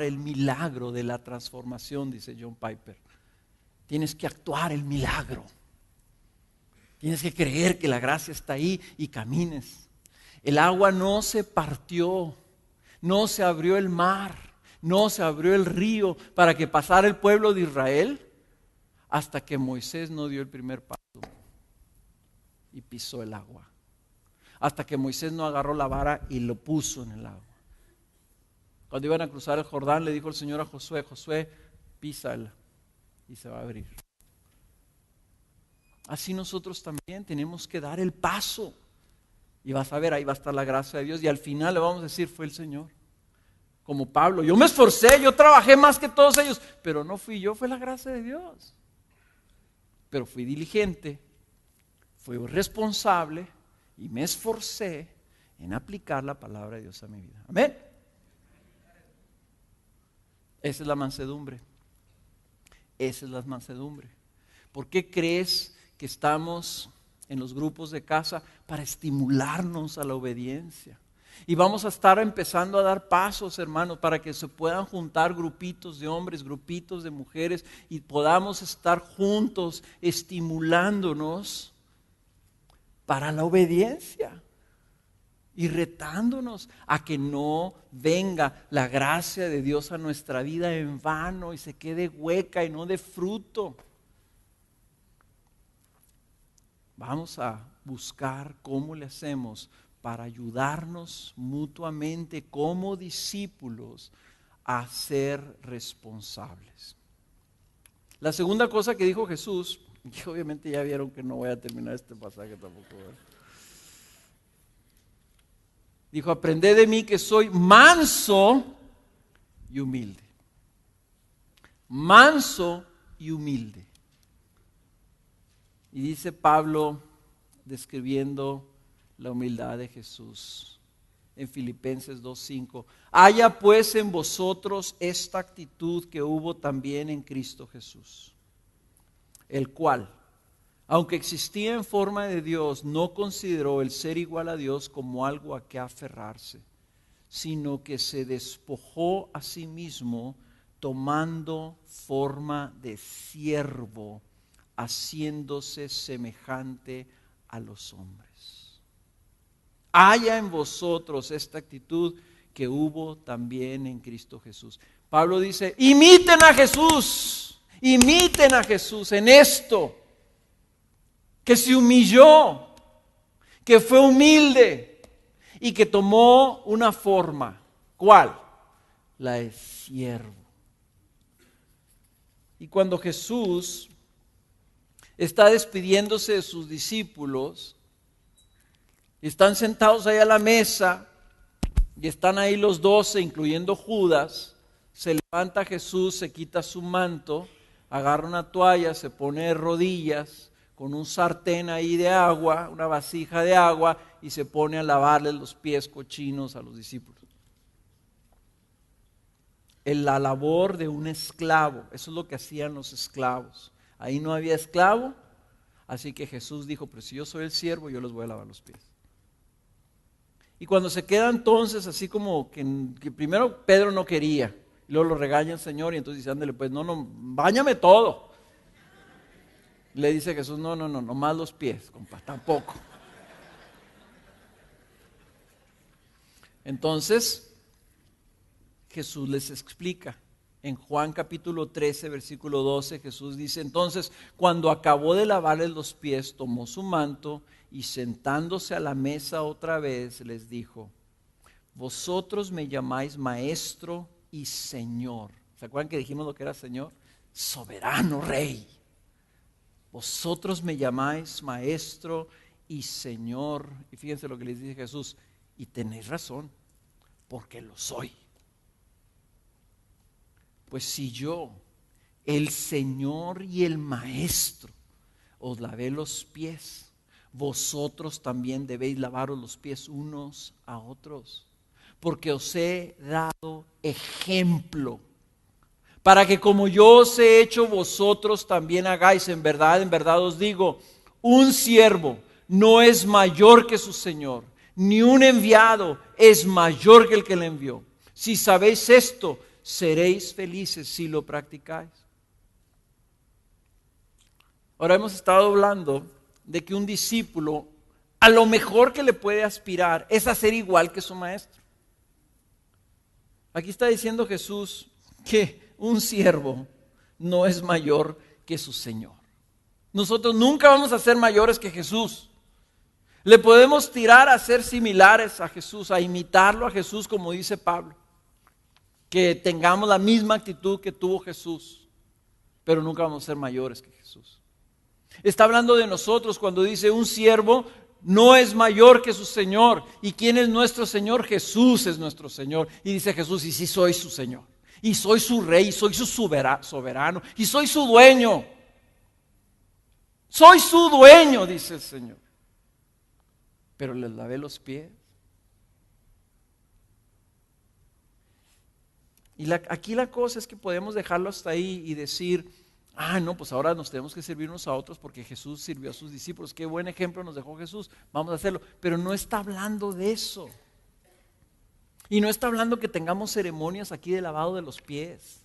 el milagro de la transformación, dice John Piper. Tienes que actuar el milagro. Tienes que creer que la gracia está ahí y camines. El agua no se partió, no se abrió el mar, no se abrió el río para que pasara el pueblo de Israel hasta que Moisés no dio el primer paso y pisó el agua. Hasta que Moisés no agarró la vara y lo puso en el agua. Cuando iban a cruzar el Jordán, le dijo el Señor a Josué, Josué, písala y se va a abrir. Así nosotros también tenemos que dar el paso. Y vas a ver, ahí va a estar la gracia de Dios. Y al final le vamos a decir, fue el Señor. Como Pablo, yo me esforcé, yo trabajé más que todos ellos. Pero no fui yo, fue la gracia de Dios. Pero fui diligente, fui responsable y me esforcé en aplicar la palabra de Dios a mi vida. Amén. Esa es la mansedumbre. Esa es la mansedumbre. ¿Por qué crees que estamos en los grupos de casa? Para estimularnos a la obediencia. Y vamos a estar empezando a dar pasos, hermanos, para que se puedan juntar grupitos de hombres, grupitos de mujeres y podamos estar juntos estimulándonos para la obediencia y retándonos a que no venga la gracia de Dios a nuestra vida en vano y se quede hueca y no dé fruto. Vamos a buscar cómo le hacemos para ayudarnos mutuamente como discípulos a ser responsables. La segunda cosa que dijo Jesús, y obviamente ya vieron que no voy a terminar este pasaje tampoco, ¿verdad? Dijo, aprended de mí que soy manso y humilde. Manso y humilde. Y dice Pablo, describiendo la humildad de Jesús, en Filipenses 2:5, haya pues en vosotros esta actitud que hubo también en Cristo Jesús, el cual, aunque existía en forma de Dios, no consideró el ser igual a Dios como algo a que aferrarse, sino que se despojó a sí mismo, tomando forma de siervo, haciéndose semejante a los hombres. Haya en vosotros esta actitud que hubo también en Cristo Jesús. Pablo dice, imiten a Jesús en esto, que se humilló, que fue humilde y que tomó una forma. ¿Cuál? La de siervo. Y cuando Jesús está despidiéndose de sus discípulos, están sentados ahí a la mesa y están ahí los 12, incluyendo Judas, se levanta Jesús, se quita su manto, agarra una toalla, se pone de rodillas, con un sartén ahí de agua, una vasija de agua, y se pone a lavarles los pies cochinos a los discípulos. En la labor de un esclavo, eso es lo que hacían los esclavos. Ahí no había esclavo, así que Jesús dijo, pero si yo soy el siervo, yo les voy a lavar los pies. Y cuando se queda entonces así como que primero Pedro no quería, y luego lo regaña el Señor y entonces dice, ándale pues, no, báñame todo. Le dice Jesús, no, más los pies, compa, tampoco. Entonces, Jesús les explica. En Juan capítulo 13, versículo 12, Jesús dice, entonces, cuando acabó de lavarles los pies, tomó su manto y sentándose a la mesa otra vez, les dijo, vosotros me llamáis maestro y señor. ¿Se acuerdan que dijimos lo que era señor? Soberano rey. Vosotros me llamáis maestro y señor. Y fíjense lo que les dice Jesús, y tenéis razón, porque lo soy. Pues si yo, el Señor y el Maestro, os lavé los pies, vosotros también debéis lavaros los pies unos a otros, porque os he dado ejemplo, para que como yo os he hecho, vosotros también hagáis. En verdad os digo, un siervo no es mayor que su Señor, ni un enviado es mayor que el que le envió. Si sabéis esto, seréis felices si lo practicáis. Ahora hemos estado hablando de que un discípulo a lo mejor que le puede aspirar es a ser igual que su maestro. Aquí está diciendo Jesús que un siervo no es mayor que su Señor. Nosotros nunca vamos a ser mayores que Jesús. Le podemos tirar a ser similares a Jesús, a imitarlo a Jesús, como dice Pablo. Que tengamos la misma actitud que tuvo Jesús, pero nunca vamos a ser mayores que Jesús. Está hablando de nosotros cuando dice un siervo no es mayor que su Señor. ¿Y quién es nuestro Señor? Jesús es nuestro Señor. Y dice Jesús, y sí soy su Señor, y soy su Rey, y soy su soberano, y soy su dueño. Soy su dueño, dice el Señor. Pero les lavé los pies. Y aquí la cosa es que podemos dejarlo hasta ahí y decir, no, pues ahora nos tenemos que servir unos a otros porque Jesús sirvió a sus discípulos. Qué buen ejemplo nos dejó Jesús, vamos a hacerlo. Pero no está hablando de eso. Y no está hablando que tengamos ceremonias aquí de lavado de los pies.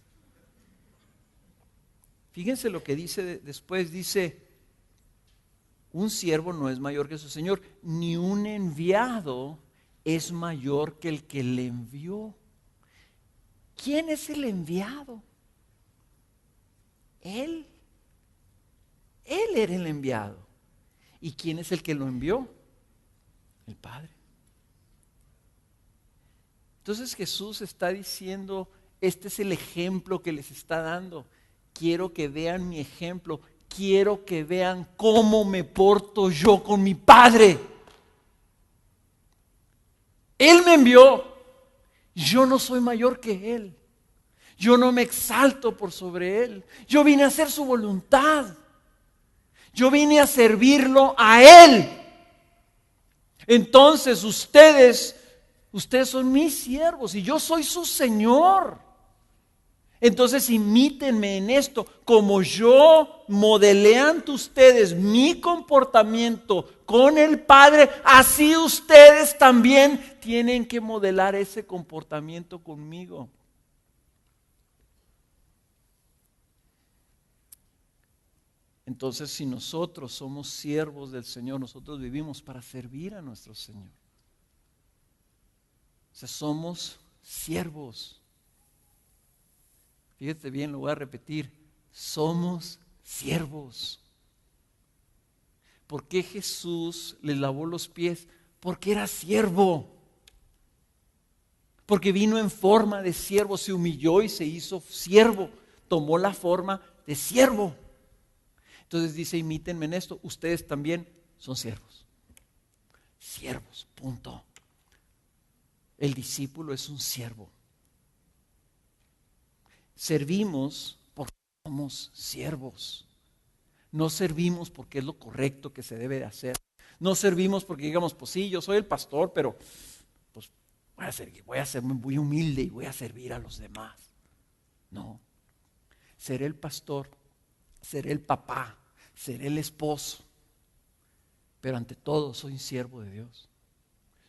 Fíjense lo que dice después, dice, un siervo no es mayor que su Señor, ni un enviado es mayor que el que le envió. ¿Quién es el enviado? Él. Él era el enviado. ¿Y quién es el que lo envió? El Padre. Entonces Jesús está diciendo, este es el ejemplo que les está dando. Quiero que vean mi ejemplo. Quiero que vean cómo me porto yo con mi Padre. Él me envió. Yo no soy mayor que Él. Yo no me exalto por sobre Él. Yo vine a hacer su voluntad. Yo vine a servirlo a Él. Entonces ustedes son mis siervos y yo soy su Señor. Entonces imítenme en esto. Como yo modelé ante ustedes mi comportamiento con el Padre, así ustedes también tienen que modelar ese comportamiento conmigo. Entonces, si nosotros somos siervos del Señor, nosotros vivimos para servir a nuestro Señor. O sea, somos siervos. Fíjate bien, lo voy a repetir. Somos siervos. ¿Por qué Jesús les lavó los pies? Porque era siervo. Porque vino en forma de siervo, se humilló y se hizo siervo. Tomó la forma de siervo. Entonces dice, imítenme en esto, ustedes también son siervos. Siervos, punto. El discípulo es un siervo. Servimos porque somos siervos. No servimos porque es lo correcto que se debe de hacer. No servimos porque digamos, pues sí, yo soy el pastor, pero pues voy a ser muy humilde y voy a servir a los demás. No. Seré el pastor, seré el papá, seré el esposo, pero ante todo soy un siervo de Dios.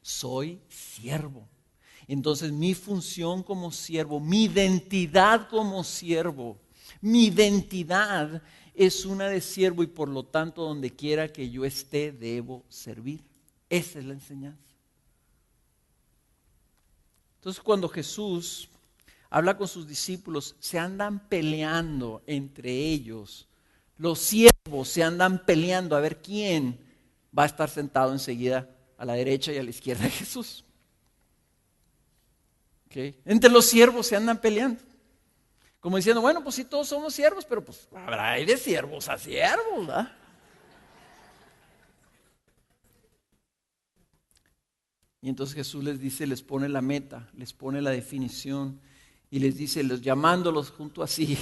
Soy siervo. Entonces mi función como siervo, mi identidad como siervo, mi identidad es una de siervo y por lo tanto donde quiera que yo esté debo servir. Esa es la enseñanza. Entonces cuando Jesús habla con sus discípulos, se andan peleando entre ellos. Los siervos se andan peleando a ver quién va a estar sentado enseguida a la derecha y a la izquierda de Jesús. ¿Okay? Entre los siervos se andan peleando. Como diciendo, bueno, pues sí, todos somos siervos, pero pues habrá de siervos a siervos, ¿verdad? Y entonces Jesús les dice, les pone la meta, les pone la definición y les dice, llamándolos junto así.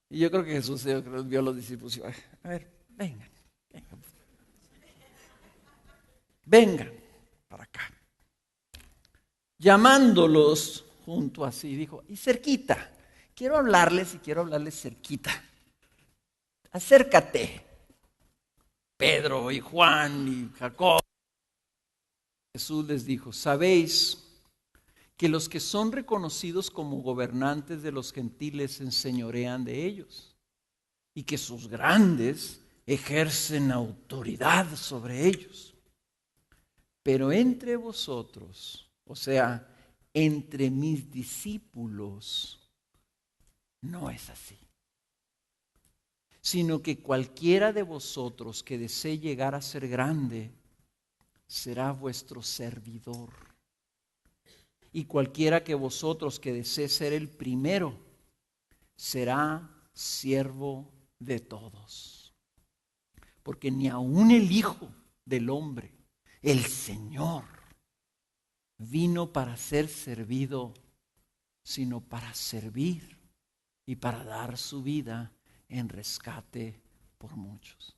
Y yo creo que Jesús vio a los discípulos y dijo, a ver, vengan para acá. Llamándolos junto así, dijo, y cerquita, quiero hablarles cerquita. Acércate, Pedro y Juan y Jacob. Jesús les dijo, ¿sabéis que los que son reconocidos como gobernantes de los gentiles se enseñorean de ellos? Y que sus grandes ejercen autoridad sobre ellos. Pero entre vosotros, o sea, entre mis discípulos, no es así. Sino que cualquiera de vosotros que desee llegar a ser grande, será vuestro servidor. Y cualquiera que vosotros que desee ser el primero, será siervo de todos. Porque ni aun el Hijo del Hombre, el Señor, vino para ser servido, sino para servir y para dar su vida en rescate por muchos.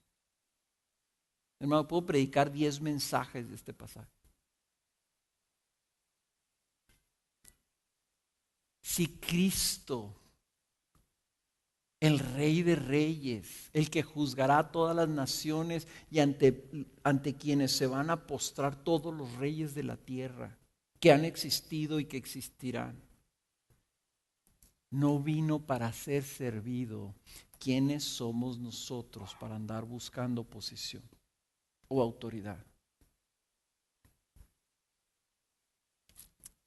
Hermano, puedo predicar 10 mensajes de este pasaje. Si Cristo, el Rey de Reyes, el que juzgará a todas las naciones y ante quienes se van a postrar todos los reyes de la tierra que han existido y que existirán, no vino para ser servido, ¿quiénes somos nosotros para andar buscando posición o autoridad?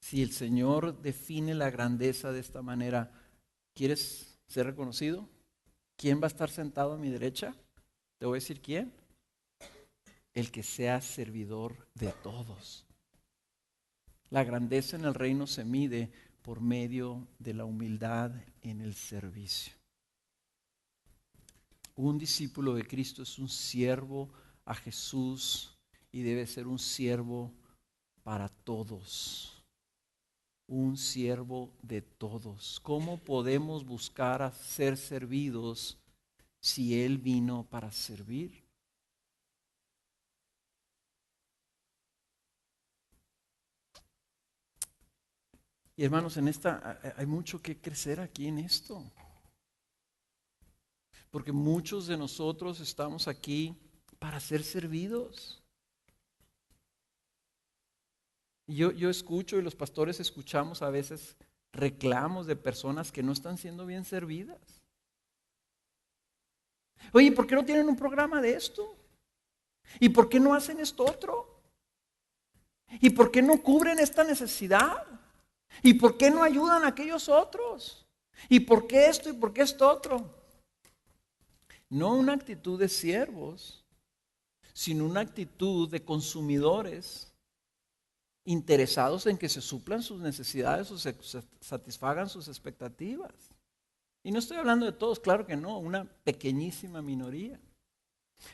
Si el Señor define la grandeza de esta manera, ¿quieres ser reconocido? ¿Quién va a estar sentado a mi derecha? Te voy a decir quién. El que sea servidor de todos. La grandeza en el reino se mide por medio de la humildad en el servicio. Un discípulo de Cristo es un siervo a Jesús y debe ser un siervo para todos. Un siervo de todos. ¿Cómo podemos buscar a ser servidos si Él vino para servir? Y hermanos, hay mucho que crecer aquí en esto. Porque muchos de nosotros estamos aquí para ser servidos. Y yo escucho y los pastores escuchamos a veces reclamos de personas que no están siendo bien servidas. Oye, ¿por qué no tienen un programa de esto? ¿Y por qué no hacen esto otro? ¿Y por qué no cubren esta necesidad? ¿Y por qué no ayudan a aquellos otros? ¿Y por qué esto y por qué esto otro? No una actitud de siervos, sino una actitud de consumidores interesados en que se suplan sus necesidades o se satisfagan sus expectativas. Y no estoy hablando de todos, claro que no, una pequeñísima minoría.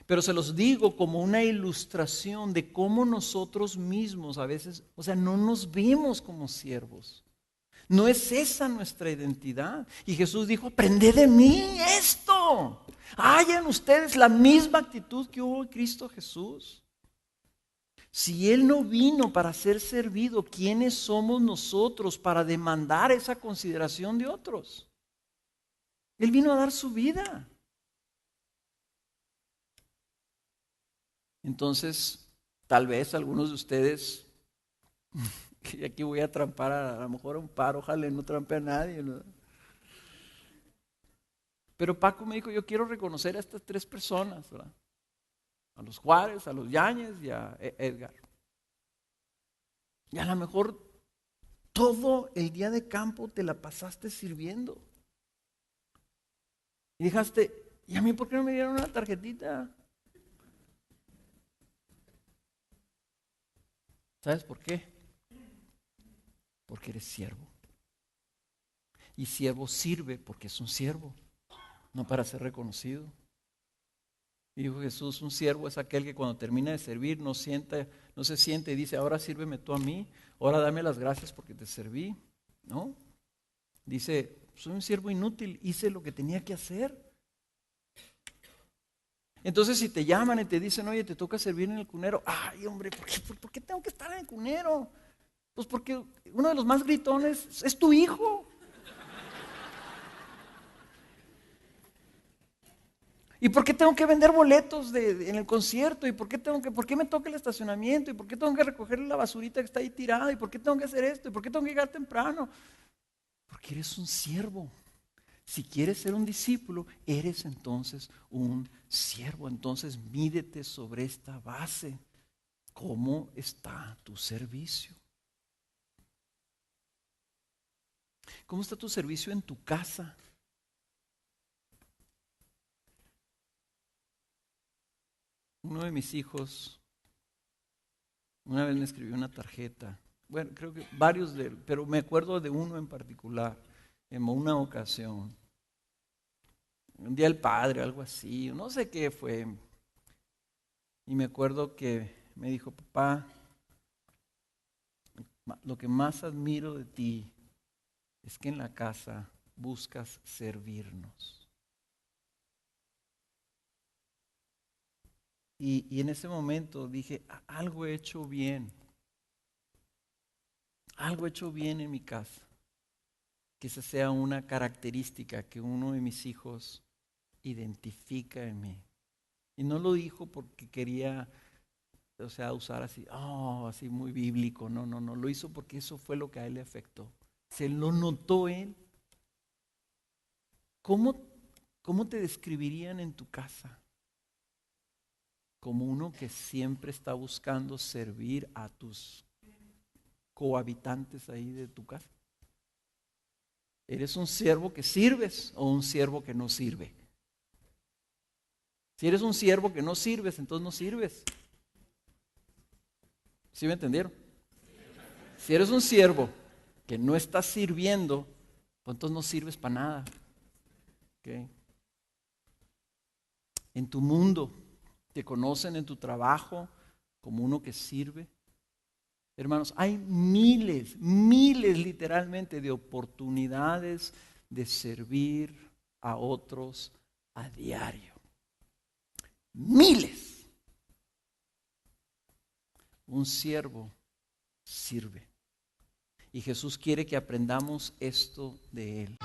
Pero se los digo como una ilustración de cómo nosotros mismos a veces, no nos vemos como siervos. No es esa nuestra identidad. Y Jesús dijo, aprended de mí esto. Hayan ustedes la misma actitud que hubo en Cristo Jesús. Si Él no vino para ser servido, ¿quiénes somos nosotros para demandar esa consideración de otros? Él vino a dar su vida. Entonces, tal vez algunos de ustedes, y aquí voy a trampar a lo mejor a un par, ojalá no trampe a nadie, ¿no? Pero Paco me dijo, yo quiero reconocer a estas 3 personas, ¿verdad? A los Juárez, a los Yáñez y a Edgar. Y a lo mejor todo el día de campo te la pasaste sirviendo. Y dejaste, ¿y a mí por qué no me dieron una tarjetita? ¿Sabes por qué? Porque eres siervo. Y siervo sirve porque es un siervo, no para ser reconocido. Dijo Jesús, un siervo es aquel que cuando termina de servir no se siente y dice, ahora sírveme tú a mí, ahora dame las gracias porque te serví. ¿No? Dice, soy un siervo inútil, hice lo que tenía que hacer. Entonces si te llaman y te dicen, oye, te toca servir en el cunero, ay hombre, ¿por qué tengo que estar en el cunero? Pues porque uno de los más gritones es tu hijo. ¿Y por qué tengo que vender boletos en el concierto? ¿Y por qué me toca el estacionamiento? ¿Y por qué tengo que recoger la basurita que está ahí tirada? ¿Y por qué tengo que hacer esto? ¿Y por qué tengo que llegar temprano? Porque eres un siervo. Si quieres ser un discípulo, eres entonces un siervo. Entonces mídete sobre esta base. ¿Cómo está tu servicio? ¿Cómo está tu servicio en tu casa? Uno de mis hijos una vez me escribió una tarjeta. Bueno, creo que varios pero me acuerdo de uno en particular, en una ocasión. Un día del padre, algo así, no sé qué fue. Y me acuerdo que me dijo, papá, lo que más admiro de ti es que en la casa buscas servirnos. Y en ese momento dije, algo he hecho bien. Algo he hecho bien en mi casa. Que esa sea una característica que uno de mis hijos identifica en mí. Y no lo dijo porque quería, usar así, así muy bíblico. No. Lo hizo porque eso fue lo que a él le afectó. Se lo notó él. ¿Cómo te describirían en tu casa? Como uno que siempre está buscando servir a tus cohabitantes ahí de tu casa. ¿Eres un siervo que sirves o un siervo que no sirve? Si eres un siervo que no sirves, entonces no sirves. ¿Sí me entendieron? Si eres un siervo que no está sirviendo, pues entonces no sirves para nada. ¿Okay? En tu mundo, te conocen en tu trabajo como uno que sirve. Hermanos, hay miles literalmente de oportunidades de servir a otros a diario. Miles. Un siervo sirve. Y Jesús quiere que aprendamos esto de Él.